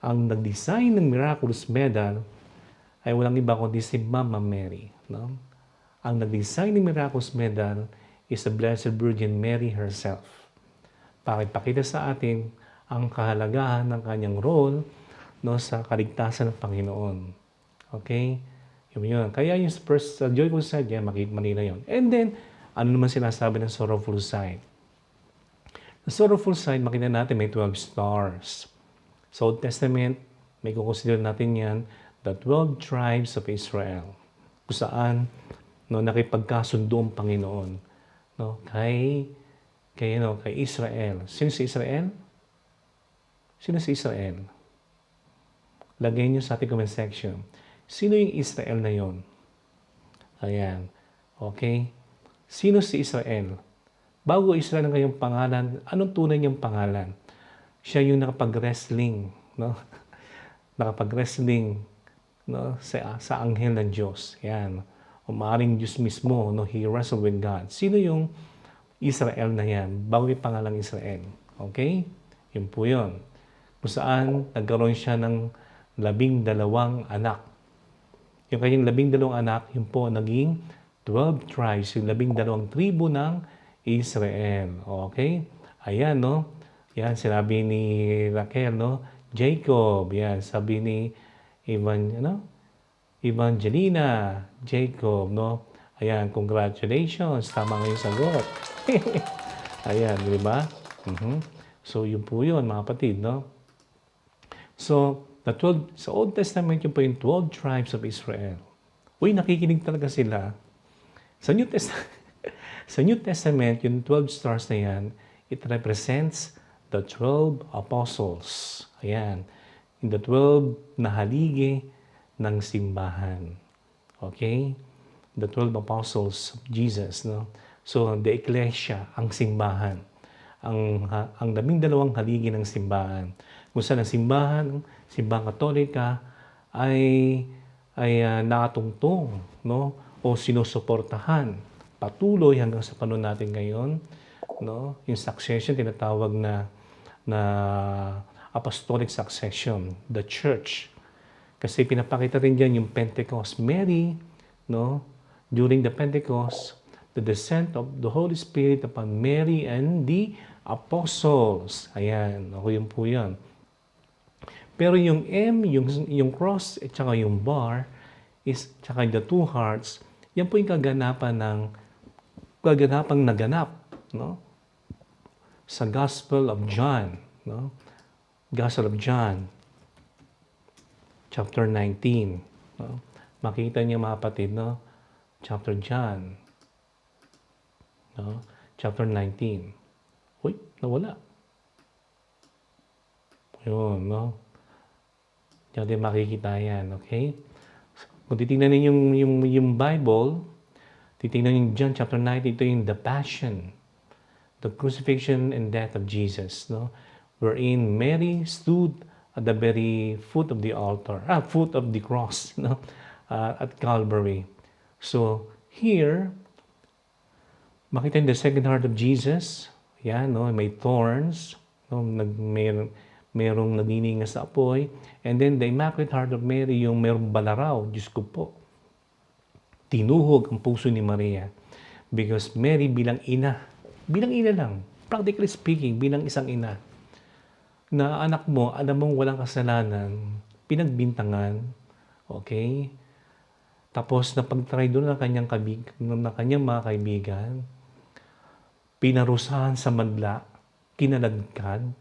Ang nag-design ng Miraculous Medal ay walang iba kundi si Mama Mary. No? Ang nag-design ng Miraculous Medal is the Blessed Virgin Mary herself. Pakipakita sa atin ang kahalagahan ng kanyang role, no, sa kaligtasan ng Panginoon. Okay? Yun. Kaya yung first joyful side, yan, makita Manila yun. And then, ano naman sinasabi ng sorrowful side? Sa sorrowful side, makita natin may 12 stars. Sa Old Testament, may kukonsider natin yan, the 12 tribes of Israel. Kung saan, no, nakipagkasundo ang Panginoon, no, kay Israel. Sino si Israel? Sino si Israel? Lagay niyo sa ating comment section. Sino yung Israel na yon? Ayan. Okay? Sino si Israel? Bago Israel ang kanyang pangalan, anong tunay niyang pangalan? Siya yung nakapag-wrestling, no? Nakapag-wrestling, no, sa anghel ng Diyos. Yan. O maaaring Diyos mismo, no, he wrestled with God. Sino yung Israel na yan? Bago yung pangalang Israel. Okay? Yun po yun. Kung saan nagkaroon siya ng 12 anak. Yung kanyang 12 anak, yun po naging 12 tribes, yung 12 tribo ng Israel. Okay? Ayan, no? Yan, sinabi ni Raquel, no? Jacob. Yan, sabi ni Evangelina, Jacob, no? Ayan, congratulations. Tama nga yung sagot. Ayan, di ba? So, yun po yun, mga kapatid, no? So, sa Old Testament, yun po yung 12 tribes of Israel. Uy, nakikinig talaga sila. Sa New Testament, sa New Testament, yung 12 stars na yan, it represents the 12 apostles. Ayan. In the 12 na haligi ng simbahan. Okay? The 12 apostles of Jesus. No? So, the ecclesia, ang simbahan. Ang 12 haligi ng simbahan. Kung saan ang simbahang Katolika ay nakatungtong, no? O sinusuportahan patuloy hanggang sa panahon natin ngayon, no? Yung succession tinatawag na apostolic succession, the church. Kasi pinapakita rin diyan yung Pentecost. Mary, no? During the Pentecost, the descent of the Holy Spirit upon Mary and the apostles. Ayan, ako yun po yan. Pero yung M, yung cross, at saka yung bar, tsaka the two hearts, yan po yung kaganapang naganap, no? Sa Gospel of John, no? Gospel of John, chapter 19, no? Makita niyo mga kapatid, no? Chapter John, no? Chapter 19. Uy, nawala. Yun, no? Diyan din makikita yan, okay? Kung titingnan niyo yung Bible, titingnan niyo John chapter 19, ito yung the passion, the crucifixion and death of Jesus, no? Wherein Mary stood at the very foot of the altar, foot of the cross, no? At Calvary. So, here, makita niyo the second heart of Jesus, yan, no? May thorns, no? Merong nagniningas sa apoy. And then, the Immaculate Heart of Mary, yung merong balaraw, Diyos ko po. Tinuhog ang puso ni Maria. Because Mary bilang ina lang, practically speaking, bilang isang ina, na anak mo, alam mong walang kasalanan, pinagbintangan, okay? Tapos, napag-try doon ng kanyang mga kaibigan, pinarusahan sa madla, kinalagkad,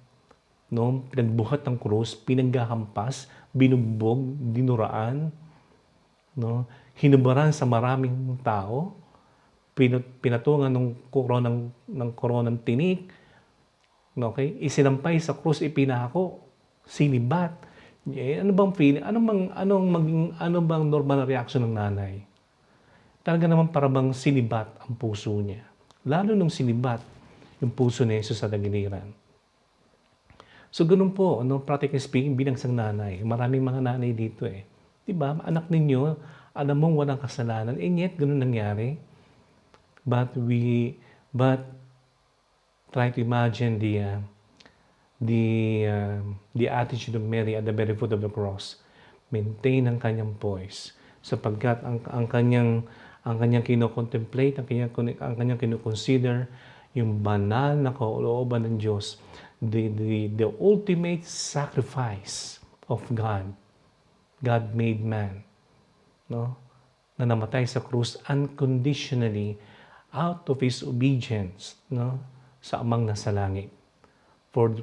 no, pinagbuhat ng krus, pinaghahampas, binugbog, dinuraan, no, hinubaran sa maraming tao, pinatungan ng koronang tinik, okay, isinampay sa krus, ipinako, sinibat. Ano bang feeling? Ano bang normal na reaction ng nanay? Talaga naman para bang sinibat ang puso niya. Lalo nung sinibat yung puso ni Jesus sa dagiliran. So, ganun po, no, practically speaking, bilang isang nanay. Maraming mga nanay dito eh. Diba? Anak ninyo, alam mong walang kasalanan, and yet, ganun nangyari. But try to imagine the attitude of Mary at the very foot of the cross. Maintain ang kanyang poise. Sapagkat ang kanyang kino-contemplate, ang kanyang kino-consider, yung banal na kalooban ng Diyos, the ultimate sacrifice of God made man, no? Na namatay sa krus unconditionally out of His obedience, no? Sa Amang nasa langit. for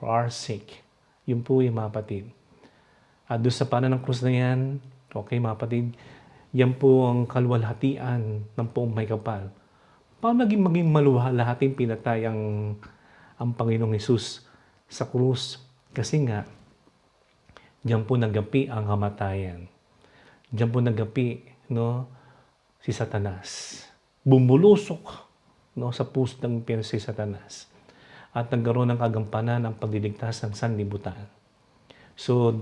our sake. Yun po yung mga kapatid. At doon sa paanan ng krus na yan, okay mga kapatid, yan po ang kalwalhatian ng poong may kapal. Paano maging maluwalhating pinatay ang Panginoong Hesus sa krus? Kasi nga, diyan po nagapi ang kamatayan. Diyan po nagapi, no, si Satanas. Bumulusok, no, sa puso ng impyerno si Satanas. At nagkaroon ng kagampanan ang pagliligtas ng sanlibutan. So,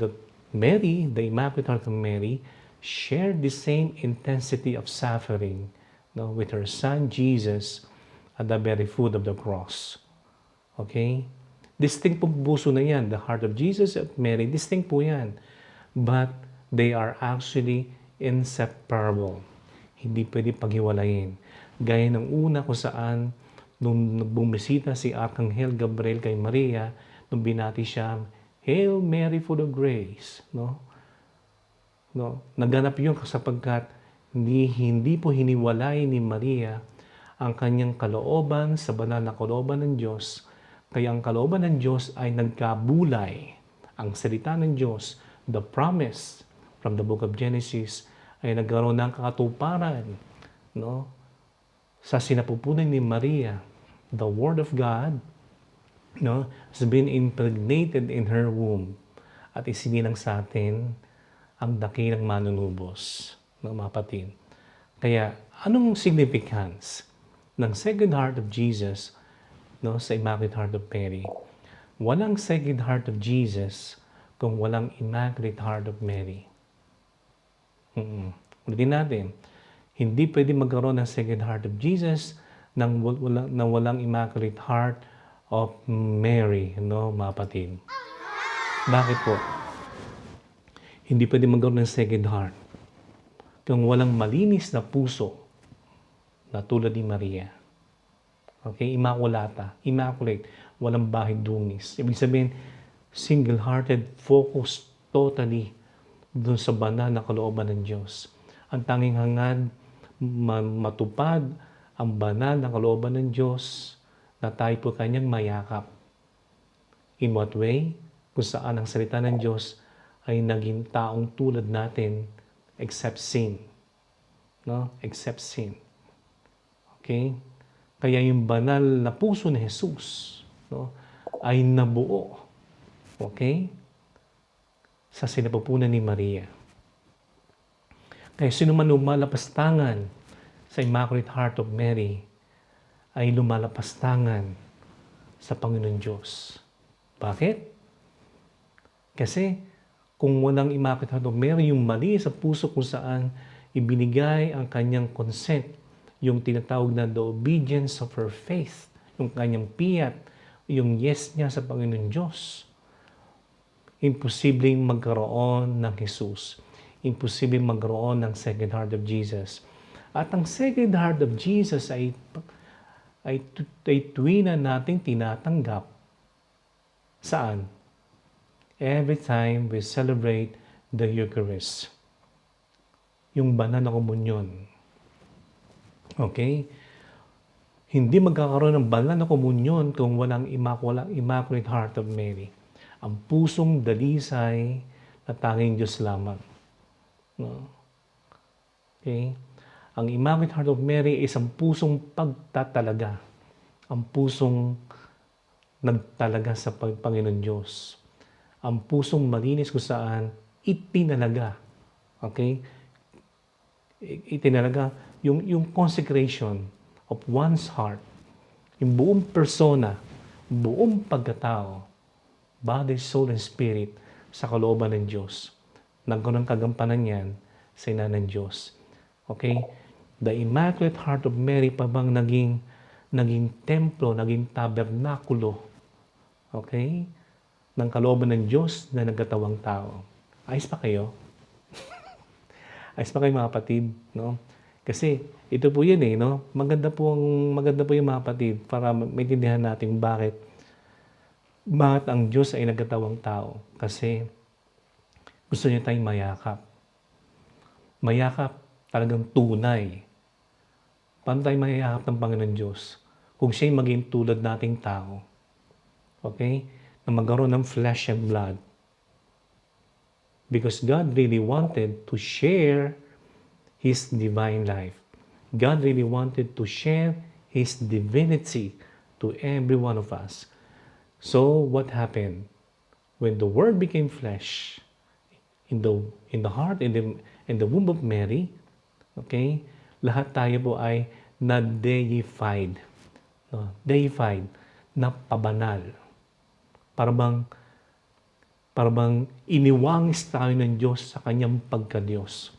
Mary, the Immaculate Heart of Mary, shared the same intensity of suffering, no, with her son Jesus at the very foot of the cross. Okay? Distinct po puso na yan. The heart of Jesus at Mary, distinct po yan. But they are actually inseparable. Hindi pwede paghiwalayin. Gaya ng una kung saan nung bumisita si Arkanghel Gabriel kay Maria, nung binati siya, Hail Mary, full of grace. No? Naganap yun sapagkat hindi po hiniwalay ni Maria ang kanyang kalooban sa banal na kalooban ng Diyos. Kaya ang kalooban ng Diyos ay nagkabulay. Ang salita ng Diyos, the promise from the book of Genesis, ay nagkaroon ng kakatuparan, no? Sa sinapupunan ni Maria, the Word of God, no, has been impregnated in her womb at isininang sa atin ang dakilang manunubos ng mga kapatid. Kaya, anong significance ng Sacred Heart of Jesus, no, sa Immaculate Heart of Mary? Walang Sacred Heart of Jesus kung walang Immaculate Heart of Mary. Ulitin natin, hindi pwede magkaroon ng Sacred Heart of Jesus nang walang Immaculate Heart of Mary, no, mga kapatid. Bakit po? Hindi pwede magkaroon ng Sacred Heart kung walang malinis na puso na tulad ni Maria. Okay? Immaculate, walang bahid dungis. Ibig sabihin, single-hearted, focused totally doon sa banal na kalooban ng Diyos. Ang tanging hangad, matupad ang banal na kalooban ng Diyos na tayo po kanyang mayakap. In what way? Kung saan ang salita ng Diyos ay naging taong tulad natin except sin. No? Except sin. Okay? Kaya yung banal na puso ni Jesus, no, ay nabuo. Okay? Sa sinapupunan ni Maria. Kaya sino man lumalapastangan sa Immaculate Heart of Mary ay lumalapastangan sa Panginoon Diyos. Bakit? Kasi kung walang Immaculate Heart of Mary, yung mali sa puso kung saan ibinigay ang kanyang consent, yung tinatawag na the obedience of her faith, yung kanyang piyat, yung yes niya sa Panginoon Diyos, imposibleng magkaroon ng Jesus. Imposibleng magkaroon ng Sacred Heart of Jesus. At ang Sacred Heart of Jesus ay tuwina natin tinatanggap. Saan? Every time we celebrate the Eucharist. Yung banal na komunyon. Okay? Hindi magkakaroon ng banal na komunyon kung walang Immaculate Heart of Mary. Ang pusong dalisay na tanging Diyos lamang. No? Okay? Ang Immaculate Heart of Mary ay isang pusong pagtatalaga. Ang pusong nagtalaga sa Panginoon Diyos. Ang pusong malinis kung saan itinalaga. Okay? Itinalaga yung consecration of one's heart. Yung buong persona, buong pagkatao, body, soul, and spirit sa kalooban ng Diyos. Nagkaroon ng kagampanan yan sa ina ng Diyos. Okay? The Immaculate Heart of Mary pa bang naging templo, naging tabernakulo, okay, ng kalooban ng Diyos na nagkatawang tao. Ayos pa kayo? Ayos pa kayo mga kapatid, no? Kasi ito po yan no? Maganda po yung mga kapatid para maintindihan natin bakit ang Diyos ay nagkatawang tao. Kasi gusto niya tayong mayakap. Mayakap talagang tunay. Paano tayo mayakap ng Panginoon Diyos? Kung siya'y maging tulad nating tao. Okay? Na magkaroon ng flesh and blood. Because God really wanted to share His divine life. God really wanted to share His divinity to every one of us. So what happened? When the Word became flesh in the heart, in the womb of Mary, okay, lahat tayo po ay na-deified. No? Deified, na pabanal. Para bang iniwangis tayo ng Diyos sa kanyang pagka-Diyos.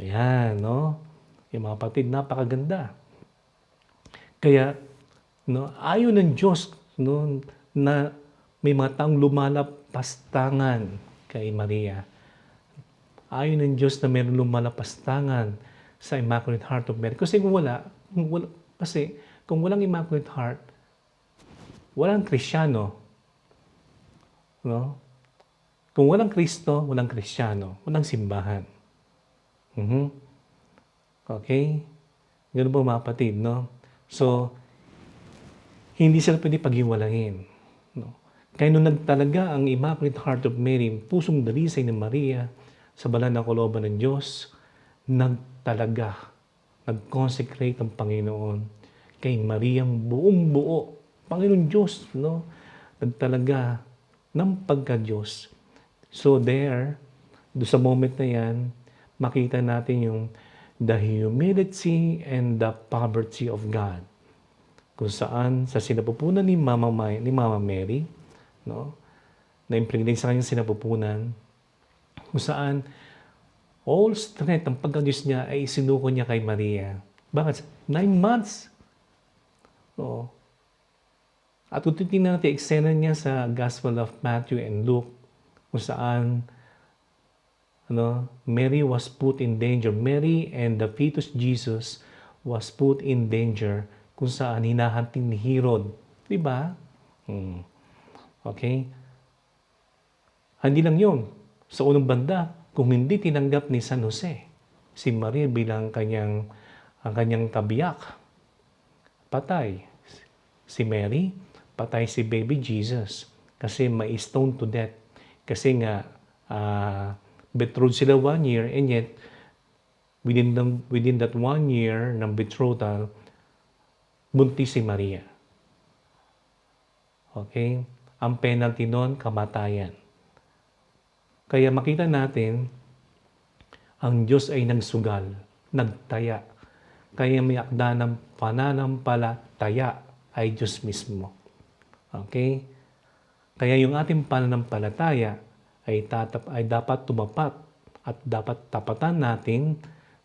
Ayan, no? Yung mga kapatid, napakaganda. Kaya, no, ayaw ng Diyos, no, na may mga taong lumalapastangan kay Maria. Ayaw ng Diyos na mayroong lumalapastangan sa Immaculate Heart of Mary. Kasi kung walang Immaculate Heart, walang Kristiyano. No? Kung walang Kristo, walang Kristiyano, walang simbahan. Okay? Ganun po mga kapatid, no? So, hindi sila pwede paghiwalayin. No? Kaya nung nagtalaga ang Immaculate Heart of Mary, pusong dalisay ng Maria, sa banal na kalooban ng Diyos, nag-consecrate ang Panginoon kay Mariang buong buo. Panginoon Diyos, no? Nagtalaga ng pagka-Diyos. So there, do sa moment na yan, makita natin yung the humility and the poverty of God. Kung saan sa sinapupunan ni Mama Mary, no? Na-impregnate sa kanyang sinapupunan, kung saan all strength ng pagka-Diyos niya ay isinuko niya kay Maria. Bakit? 9 months. Oo. At kung titignan natin eksena niya sa Gospel of Matthew and Luke, kung saan Mary was put in danger. Mary and the fetus Jesus was put in danger kung saan hinahanting ni Herod. Diba? Okay? Hindi lang yun. Sa unang banda, kung hindi tinanggap ni San Jose, si Maria bilang ang kanyang tabiyak, patay. Si Mary, patay si baby Jesus kasi may stone to death. Kasi nga, betrothed sila 1 year and yet, within that 1 year ng betrothal, buntis si Maria. Okay? Ang penalty nun, kamatayan. Kaya makita natin, ang Diyos ay nagsugal, nagtaya. Kaya may akda ng pananampalataya ay Diyos mismo. Okay? Kaya yung ating pananampalataya ay dapat tumapat at dapat tapatan natin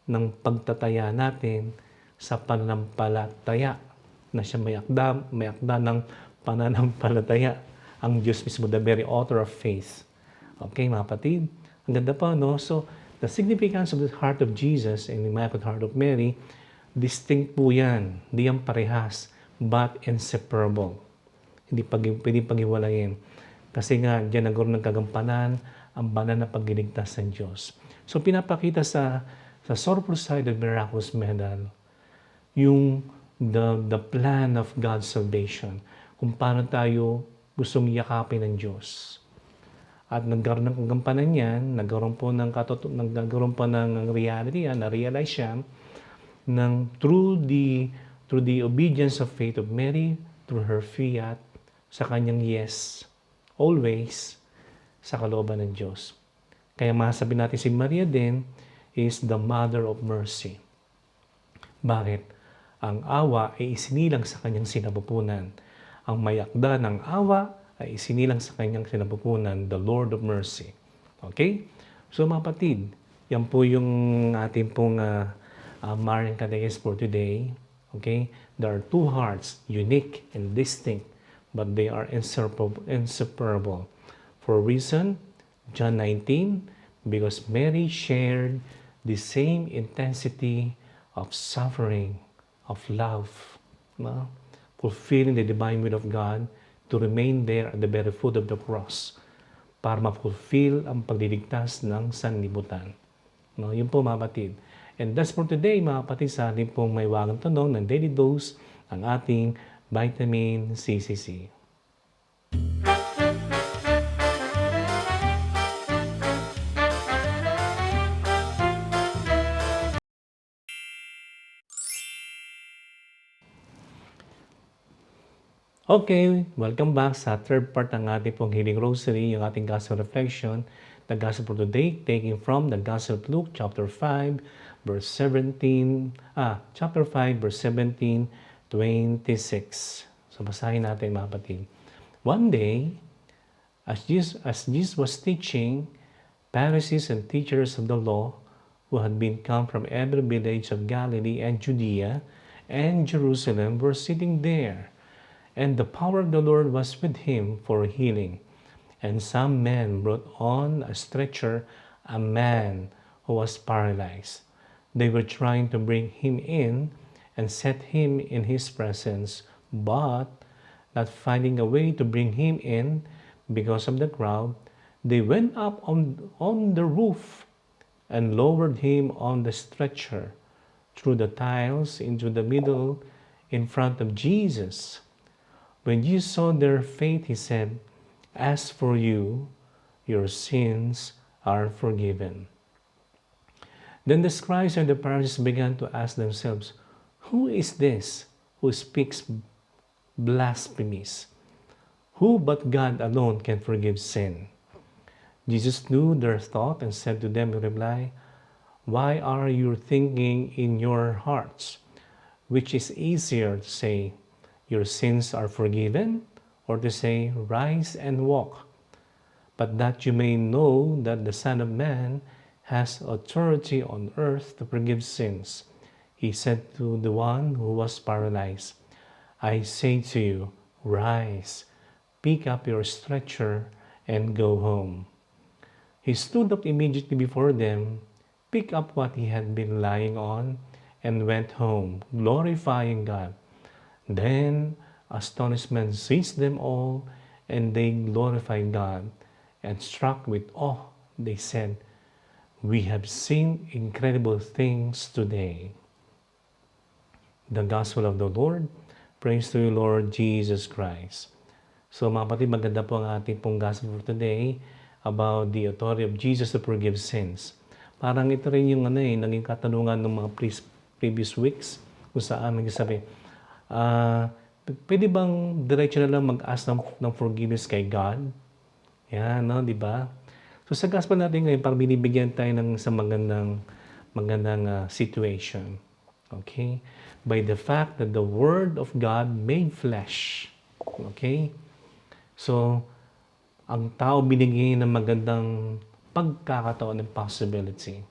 ng pagtataya natin sa pananampalataya na siya may akda ng pananampalataya. Ang Diyos mismo, the very author of faith. Okay, mga kapatid? Ang ganda pa, no? So, the significance of the heart of Jesus and the Immaculate Heart of Mary, distinct po yan. Hindi yan parehas, but inseparable. Hindi pwedeng paghiwalayin. Kasi nga, diyan nagkaroon ng kagampanan ang banal na pagliligtas ng Diyos. So, pinapakita sa sorrowful side of Miraculous Medal, yung the plan of God's salvation. Kung paano tayo gustong yakapin ng Diyos. At nagkaroon ng kagampanan yan, nagkaroon po ng reality yan, na-realize siya, through the obedience of faith of Mary, through her fiat, sa kanyang yes, always, sa kalooban ng Diyos. Kaya masasabi natin si Maria din is the Mother of Mercy. Bakit? Ang awa ay isinilang sa kanyang sinapupunan. Ang mayakda ng awa ay isinilang sa kanyang sinapupunan, the Lord of Mercy. Okay? So mga kapatid, yan po yung ating pong Marian Catechism for today. Okay? There are two hearts, unique and distinct, but they are inseparable. For a reason, John 19, because Mary shared the same intensity of suffering, of love, fulfilling the divine will of God, to remain there at the very foot of the cross para ma-fulfill ang pagliligtas ng sanlibutan. Yun po mga kapatid. And that's for today mga kapatid sa ating pong may wagang tanong ng Daily Dose, ang ating Vitamin CCC. Okay, welcome back sa third part ng ating pong Healing Rosary, yung ating Gospel Reflection. The Gospel for today, taking from the Gospel of Luke, chapter 5, verse 17, chapter 5, verse 17, 26. So, basahin natin mga kapatid. One day, as Jesus was teaching, Pharisees and teachers of the law who had been come from every village of Galilee and Judea and Jerusalem were sitting there. And the power of the Lord was with him for healing. And some men brought on a stretcher a man who was paralyzed. They were trying to bring him in and set him in his presence, but not finding a way to bring him in because of the crowd, they went up on the roof and lowered him on the stretcher through the tiles into the middle in front of Jesus. When you saw their faith, he said, "As for you, your sins are forgiven." Then the scribes and the Pharisees began to ask themselves, "Who is this who speaks blasphemies? Who but God alone can forgive sin?" Jesus knew their thought and said to them in reply, "Why are you thinking in your hearts? Which is easier to say, 'Your sins are forgiven,' or to say, 'Rise and walk'? But that you may know that the Son of Man has authority on earth to forgive sins," he said to the one who was paralyzed, "I say to you, rise, pick up your stretcher, and go home." He stood up immediately before them, picked up what he had been lying on, and went home, glorifying God. Then astonishment seized them all, and they glorified God. And struck with awe, they said, "We have seen incredible things today." The Gospel of the Lord. Praise to you, Lord Jesus Christ. So mga kapatid, maganda po ang ating pong Gospel for today about the authority of Jesus to forgive sins. Parang ito rin yung naging katanungan ng mga previous weeks kung saan nagsasabi, pwede bang diretso na lang mag-ask ng forgiveness kay God? Yan, no, di ba? So sa gospel natin ngayon, parang binibigyan tayo ng isang magandang situation. Okay? By the fact that the Word of God made flesh. Okay? So, ang tao binigyan ng magandang pagkakataon and possibility.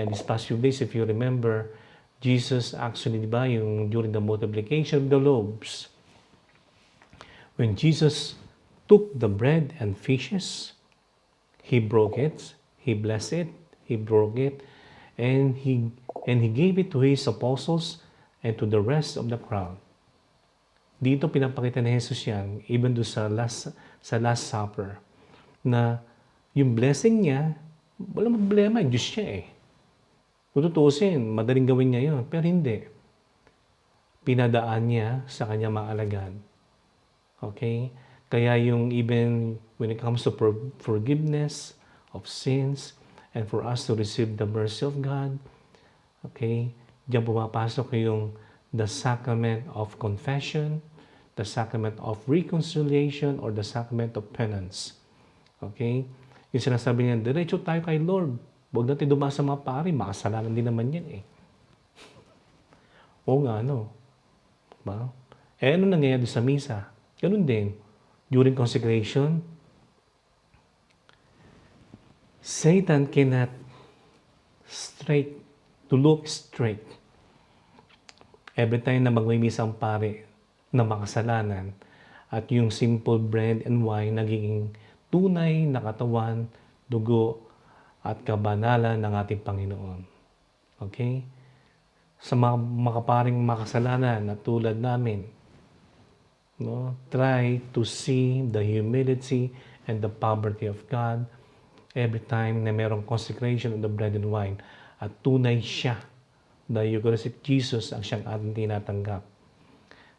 And these past few days, if you remember, Jesus actually, di ba, yung during the multiplication of the loaves, when Jesus took the bread and fishes, he broke it, he blessed it, he broke it, and he gave it to his apostles and to the rest of the crowd. Dito pinapakita ni Jesus yan, even do sa last supper, na yung blessing niya, walang problema, Diyos siya eh. Kung tutusin, madaling gawin niya yun, pero hindi. Pinadaan niya sa kanya mga alagad. Okay? Kaya yung even when it comes to forgiveness of sins and for us to receive the mercy of God, okay, diyan pumapasok yung the sacrament of confession, the sacrament of reconciliation, or the sacrament of penance. Okay? Yung sinasabi niya, diretso tayo kay Lord. Huwag natin dumasa mga pari, makasalanan din naman yan eh. Oo nga, no? Diba? Eh, ano nangyayari sa misa? Ganun din. During consecration, Satan cannot look straight. Every time na magmimisa ang pare na makasalanan at yung simple bread and wine nagiging tunay na katawan, dugo, at kabanalan ng ating Panginoon. Okay? Sa mga makaparing makasalanan na tulad namin, no, try to see the humility and the poverty of God every time na merong consecration of the bread and wine at tunay siya, the Eucharistic Jesus ang siyang ating tinatanggap.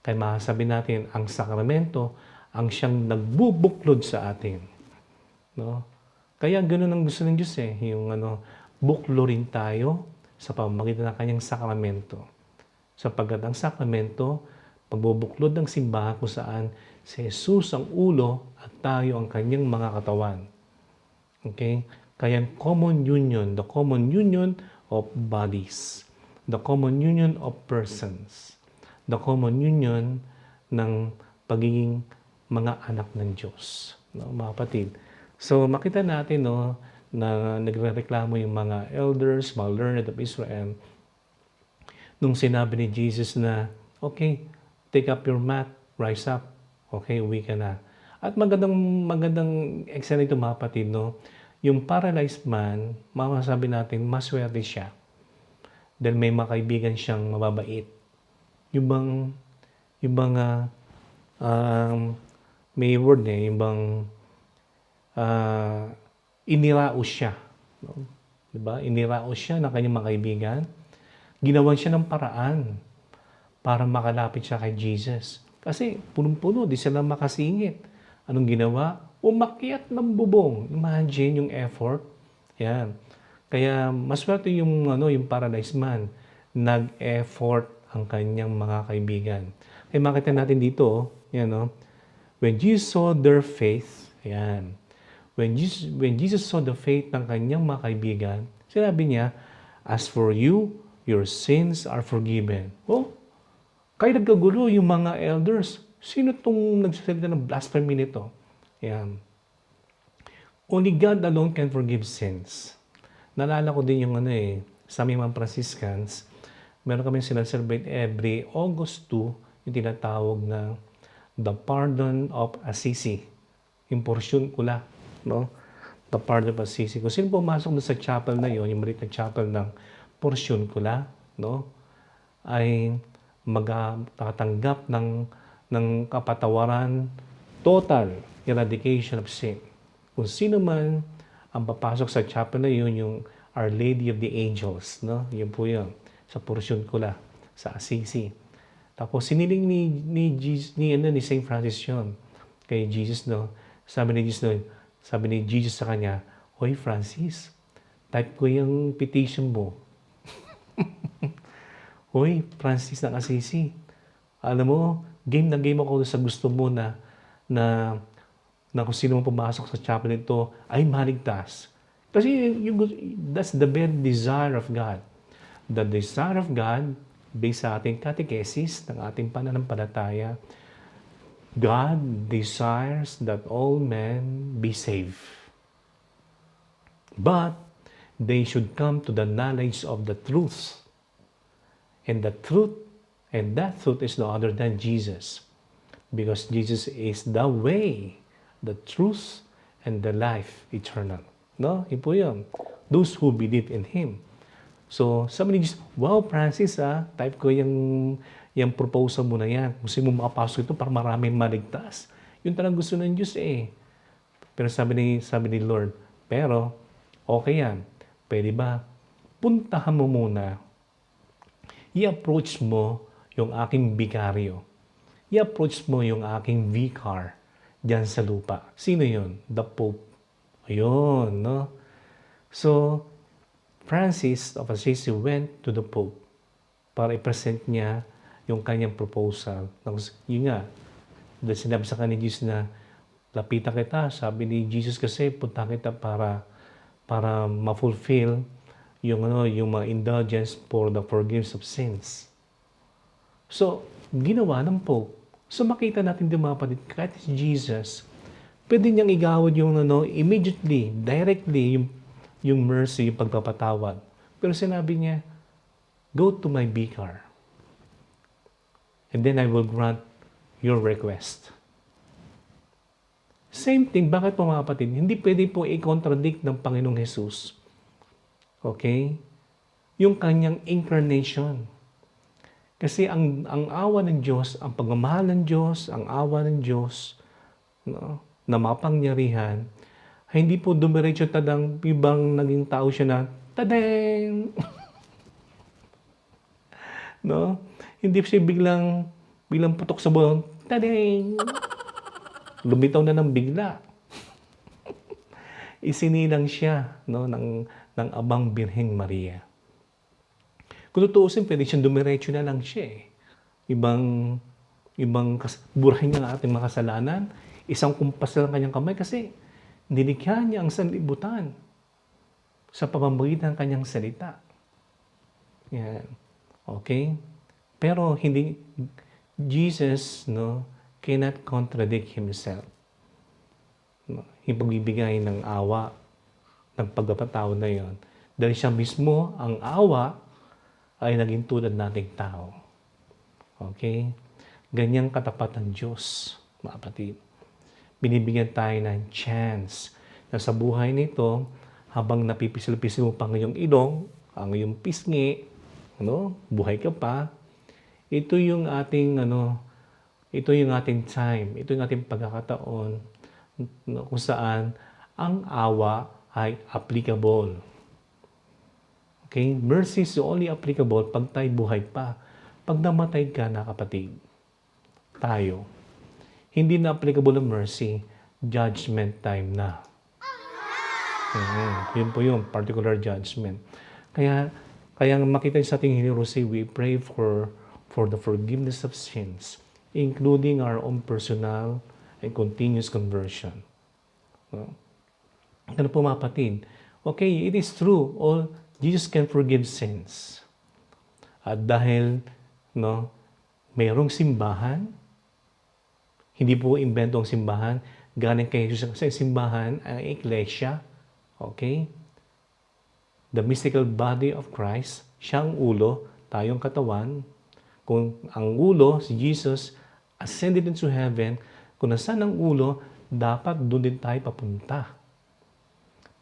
Kaya masasabi natin, ang sakramento ang siyang nagbubuklod sa atin. No? Kaya ganoon ang gusto ng Diyos eh, yung buklorin tayo sa pamamagitan ng kanyang sakramento. Sapagkat ang sakramento, Pagbubuklod ng simbahan kung saan si Jesus ang ulo at tayo ang kanyang mga katawan. Okay? Kaya the common union of bodies, the common union of persons, the common union ng pagiging mga anak ng Diyos. No, mga kapatid. So makita natin no, na nagrereklamo yung mga elders, mga learned of Israel, nung sinabi ni Jesus na, okay, take up your mat, rise up, okay, uwi ka na. At magandang excellent ito mga kapatid, no? Yung paralyzed man, masasabi natin, maswerte siya. Dahil may mga kaibigan siyang mababait. Yung bang may word yung bang iniraos siya. No? Diba? Iniraos siya ng kanyang mga kaibigan. Ginawan siya ng paraan para makalapit siya kay Jesus. Kasi punong-puno, di sila makasingit. Anong ginawa? Umakyat ng bubong. Imagine yung effort. Yan. Kaya maswerte yung paralyzed man. Nag-effort ang kanyang mga kaibigan. Kaya makita natin dito, yan, no? When Jesus saw their faith, yan. When Jesus saw the faith ng kanyang mga kaibigan, sinabi niya, as for you, your sins are forgiven. Oh, kaya nagkagulo yung mga elders. Sino tong nagsasalita ng blasphemy nito? Yan. Only God alone can forgive sins. Naalala ko din yung sa aming mga Franciscans, meron kami sinaselebrate every August 2, yung tinatawag na the Pardon of Assisi. Yung portion ko la, no? The Pardon of Assisi. Kung sino pumasok na sa chapel na yon, yung maliit na chapel ng portion ko la, no? Ay magtatanggap ng kapatawaran, total eradication of sin. Kung sino man ang papasok sa chapel na yun, yung Our Lady of the Angels, no? Yun po yun, sa portion ko la, sa Assisi. Tapos siniling ni St. Francis yun kay Jesus, no? Sabi ni Jesus sa kanya, Hoy Francis, type ko yung petition mo. Hoy, Francis ng Assisi, alam mo, game na game ako sa gusto mo na kung sino man pumasok sa chapel nito ay maligtas. Kasi that's the very desire of God. The desire of God, based sa ating catechesis, ng ating pananampalataya, God desires that all men be saved. But they should come to the knowledge of the truth. And that truth is no other than Jesus. Because Jesus is the way, the truth, and the life eternal. No? Yun po yun. Those who believe in Him. So, sabi ni Jesus, wow, Francis, type ko yung proposal mo na yan. Kung sino mo makapasok ito para maraming maligtas. Yun talagang gusto ng Diyos eh. Pero sabi ni Lord, pero, okay yan. Pwede ba? Puntahan mo muna. I-approach mo yung aking bikaryo. I-approach mo yung aking vicar dyan sa lupa. Sino yun? The Pope. Ayun, no? So, Francis of Assisi went to the Pope para i-present niya yung kanyang proposal. Yun nga, dahil sinabi sa kanya Jesus na lapitan kita, sabi ni Jesus kasi punta kita para ma-fulfill yung mga indulgence for the forgiveness of sins. So, ginawa ng Pope. So, makita natin din mga kapatid, kahit si Jesus, pwede niyang igawad yung immediately, directly, yung mercy, yung pagpapatawad. Pero sinabi niya, go to my vicar. And then I will grant your request. Same thing, bakit po mga kapatid? Hindi pwede po i-contradict ng Panginoong Jesus. Okay? Yung kanyang incarnation. Kasi ang awa ng Diyos, ang pagmamahal ng Diyos, ang awa ng Diyos, no, na mapangyarihan, ay hindi po dumiretso tadang ibang naging tao siya na, tadeng! No? Hindi siya biglang putok sa buwan, tadeng! Lumitaw na ng bigla. Isinilang siya, no, ng Abang Birheng Maria. Kung tutuusin, pwede siyang dumiretso na lang siya eh. Ibang burahin niya ang ating mga kasalanan, isang kumpas lang kanyang kamay kasi nilikha niya ang sanlibutan sa pamamagitan ng kanyang salita. Yan. Okay? Pero Jesus, cannot contradict himself. Ipagbibigay ng awa, ng pagpapatawad na yon. Dahil siya mismo, ang awa, ay naging tulad nating tao. Okay? Ganyang katapat ng Diyos, mga kapatid. Binibigyan tayo ng chance na sa buhay nito, habang napipisil-pisil mo pa ngayong ilong, ang iyong pisngi, buhay ka pa, ito yung ating time, ito yung ating pagkakataon kung saan ang awa ay applicable. Okay? Mercy is only applicable pag tayo buhay pa. Pag namatay ka na, kapatid, tayo, hindi na applicable ang mercy, judgment time na. Yun po yung particular judgment. Kaya makita sa ating Hinirosy, we pray for the forgiveness of sins, including our own personal and continuous conversion. Ano po, mga kapatid? Okay, it is true, Jesus can forgive sins. At dahil, mayroong simbahan, hindi po invento ang simbahan, galing kay Jesus sa simbahan, ang iglesia, okay? The mystical body of Christ, siya ang ulo, tayong katawan. Kung ang ulo, si Jesus, ascended into heaven, kung nasaan ang ulo, dapat doon din tayo papunta.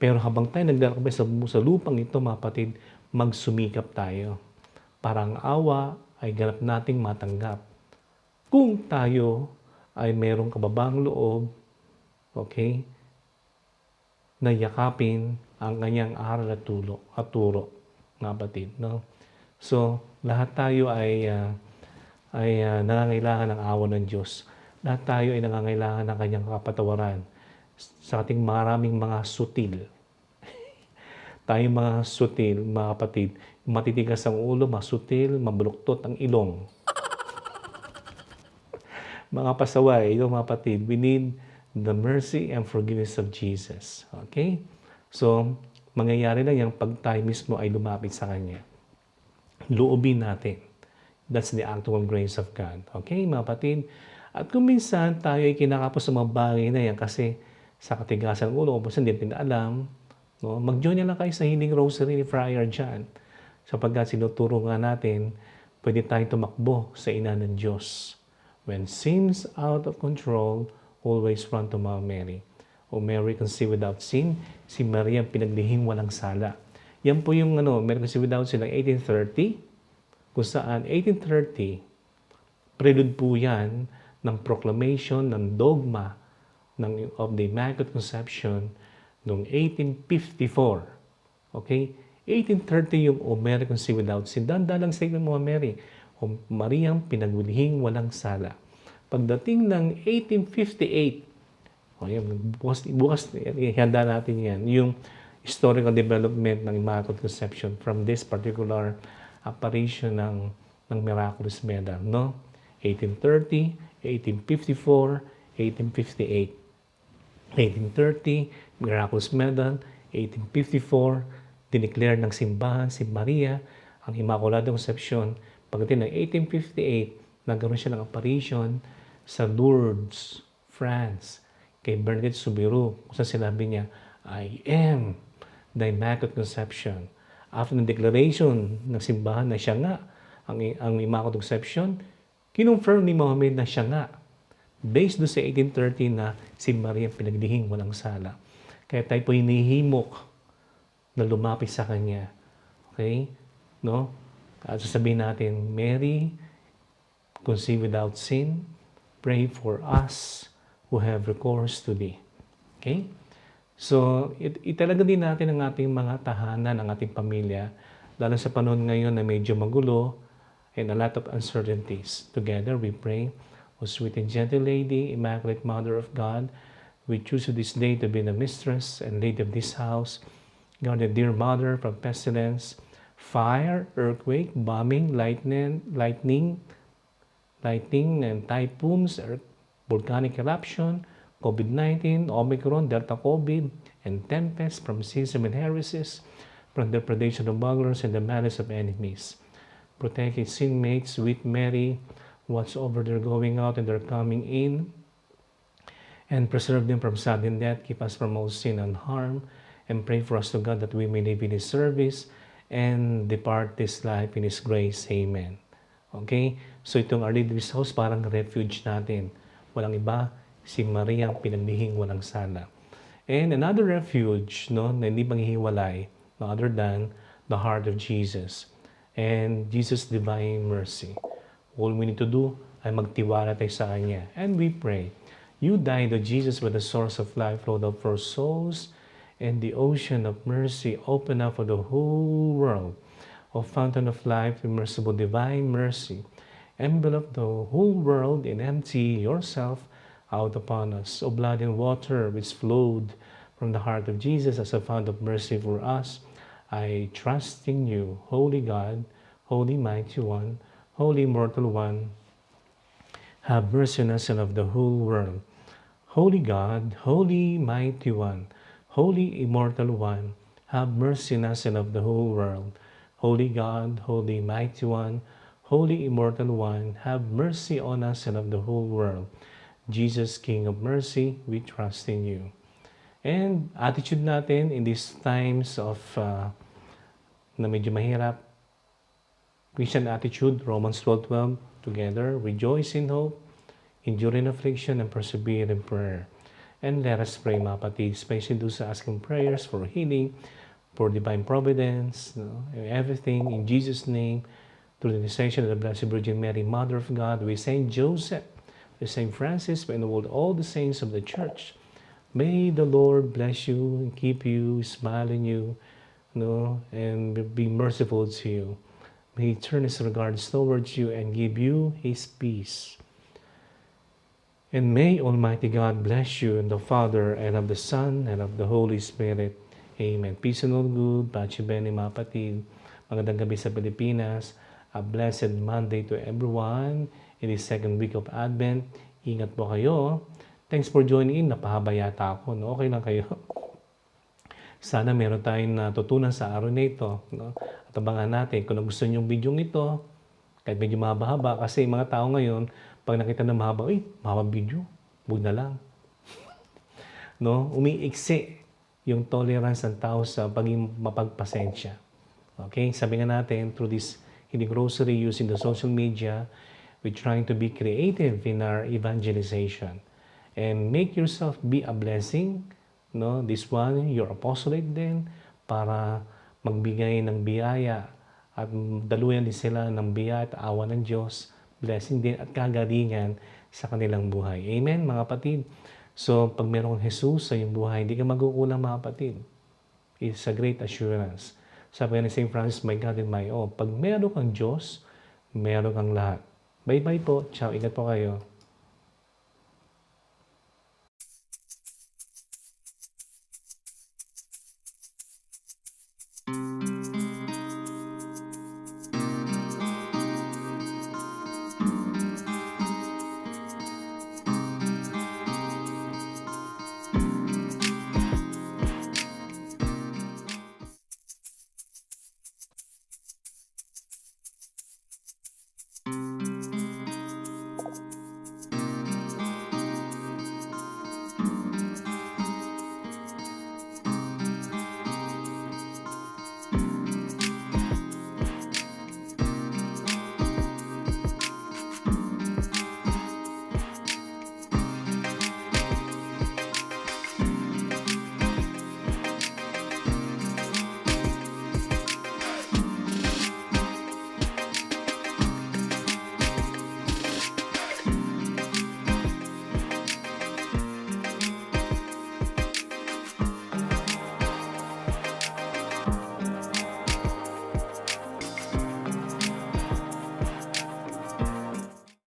Pero habang tayo naglalakbay sa lupang ito, mga kapatid, magsumikap tayo. Para ang awa ay ganap nating matanggap. Kung tayo ay mayroong kababang loob, okay, na yakapin ang kanyang aral at turo, mga kapatid. So, lahat tayo ay nangangailangan ng awa ng Diyos. Lahat tayo ay nangangailangan ng kanyang kapatawaran sa ating maraming mga sutil. Tayong mga sutil, mga kapatid, matitigas ang ulo, masutil, mabuluktot ang ilong. Mga pasaway, mga kapatid, we need the mercy and forgiveness of Jesus. Okay? So, mangyayari lang yan pag tayo mismo ay lumapit sa Kanya. Loobin natin. That's the actual grace of God. Okay, mga kapatid? At kung minsan tayo ay kinakapos sa mga bagay na yan kasi sa katigasan ng ulo, kung hindi natin alam, mag-join lang kayo sa Healing Rosary ni Friar John. Sapagkat sinuturo nga natin, pwede tayong tumakbo sa ina ng Diyos. When sin's out of control, always run to Mama Mary. O Mary conceived without sin, si Maria pinaglihing walang sala. Yan po yung Mary conceived without sin ng 1830, kung saan 1830, prelude po yan ng proclamation ng dogma of the Immaculate Conception noong 1854. Okay? 1830 yung O Mary conceived without sin. Dandalang statement mo, Mary. O Mariang pinaglihing walang sala. Pagdating ng 1858, bukas ihanda natin yan, yung historical development ng Immaculate Conception from this particular apparition ng miraculous medal, 1830, 1854, 1858. 1830, miraculous medal. 1854, dineclare ng simbahan si Maria ang Immaculada Conception. Pagdating ng 1858, nagkaroon siya ng apparition sa Lourdes, France, kay Bernadette Soubirous, kung saan sinabi niya, I am the Immaculate Conception. After the declaration ng simbahan na siya nga ang Immaculate Conception, kinonfirm ni Mohammed na siya nga, based doon sa 1830 na si Maria pinaglihing walang sala. Kaya tayo po hinihimok na lumapit sa Kanya. Okay? At sasabihin natin, Mary, conceived without sin, pray for us who have recourse to Thee. Okay? So, italaga din natin ang ating mga tahanan, ang ating pamilya, lalo sa panahon ngayon na medyo magulo and a lot of uncertainties. Together, we pray, O sweet and gentle Lady, Immaculate Mother of God, we choose you this day to be the mistress and lady of this house. Guard the dear Mother from pestilence, fire, earthquake, bombing, lightning, lightning and typhoons, volcanic eruption, COVID-19, Omicron, Delta COVID, and tempests from seasons and heresies, from the predation of burglars and the malice of enemies. Protect his inmates with Mary, watch over their going out and their coming in, and preserve them from sudden death. Keep us from all sin and harm, and pray for us to God that we may live in His service and depart this life in His grace. Amen. Okay? So itong Our Lady's House, parang refuge natin. Walang iba, si Maria ang pinaglihing walang sala. And another refuge, no, na hindi manghihiwalay, no other than the heart of Jesus and Jesus' divine mercy. All we need to do ay magtiwala tayo sa Kanya. And we pray, You died, O Jesus, with the source of life, flowed out for souls, and the ocean of mercy opened up for the whole world. O fountain of life, immersible divine mercy, envelop the whole world and empty yourself out upon us. O blood and water which flowed from the heart of Jesus as a fount of mercy for us, I trust in you, Holy God, Holy Mighty One, Holy Immortal One, have mercy on us and of the whole world. Holy God, Holy Mighty One, Holy Immortal One, have mercy on us and of the whole world. Holy God, Holy Mighty One, Holy Immortal One, have mercy on us and of the whole world. Jesus, King of Mercy, we trust in you. And attitude natin in these times of na medyo mahirap, Christian attitude, Romans 12:12, together, rejoice in hope, endure in affliction, and persevere in prayer. And let us pray, mga kapatid, especially those asking prayers for healing, for divine providence, everything in Jesus' name, through the intercession of the Blessed Virgin Mary, Mother of God, we Saint Joseph, we Saint Francis, we enroll all the saints of the Church. May the Lord bless you and keep you, smile on you, and be merciful to you. May He turn His regards towards you and give you His peace. And may Almighty God bless you in the Father, and of the Son, and of the Holy Spirit. Amen. Peace and all good. Pace bene, mga kapatid. Magandang gabi sa Pilipinas. A blessed Monday to everyone in the second week of Advent. Ingat po kayo. Thanks for joining in. Napahaba yata ako. No? Okay lang kayo. Sana meron tayong natutunan sa araw na ito. No? At abangan natin kung gusto nyo yung video ito, kahit medyo mahaba-haba, kasi mga tao ngayon, pag nakita na mahaba, mahaba video, huwag na lang. No? Umiiksi yung tolerance ng tao sa paging mapagpasensya. Okay? Sabi nga natin, through this Healing Rosary, using the social media, we're trying to be creative in our evangelization. And make yourself be a blessing. No? This one, your apostolate din, para magbigay ng biyaya at daluyan din sila ng biyaya at awa ng Diyos, blessing din at kagalingan sa kanilang buhay. Amen, mga kapatid? So, pag meron kang Jesus sa iyong buhay, hindi ka magukulang, mga kapatid. It's a great assurance. Sabi ni St. Francis, my God and my all, pag meron kang Diyos, meron kang lahat. Bye-bye po. Ciao. Ingat po kayo.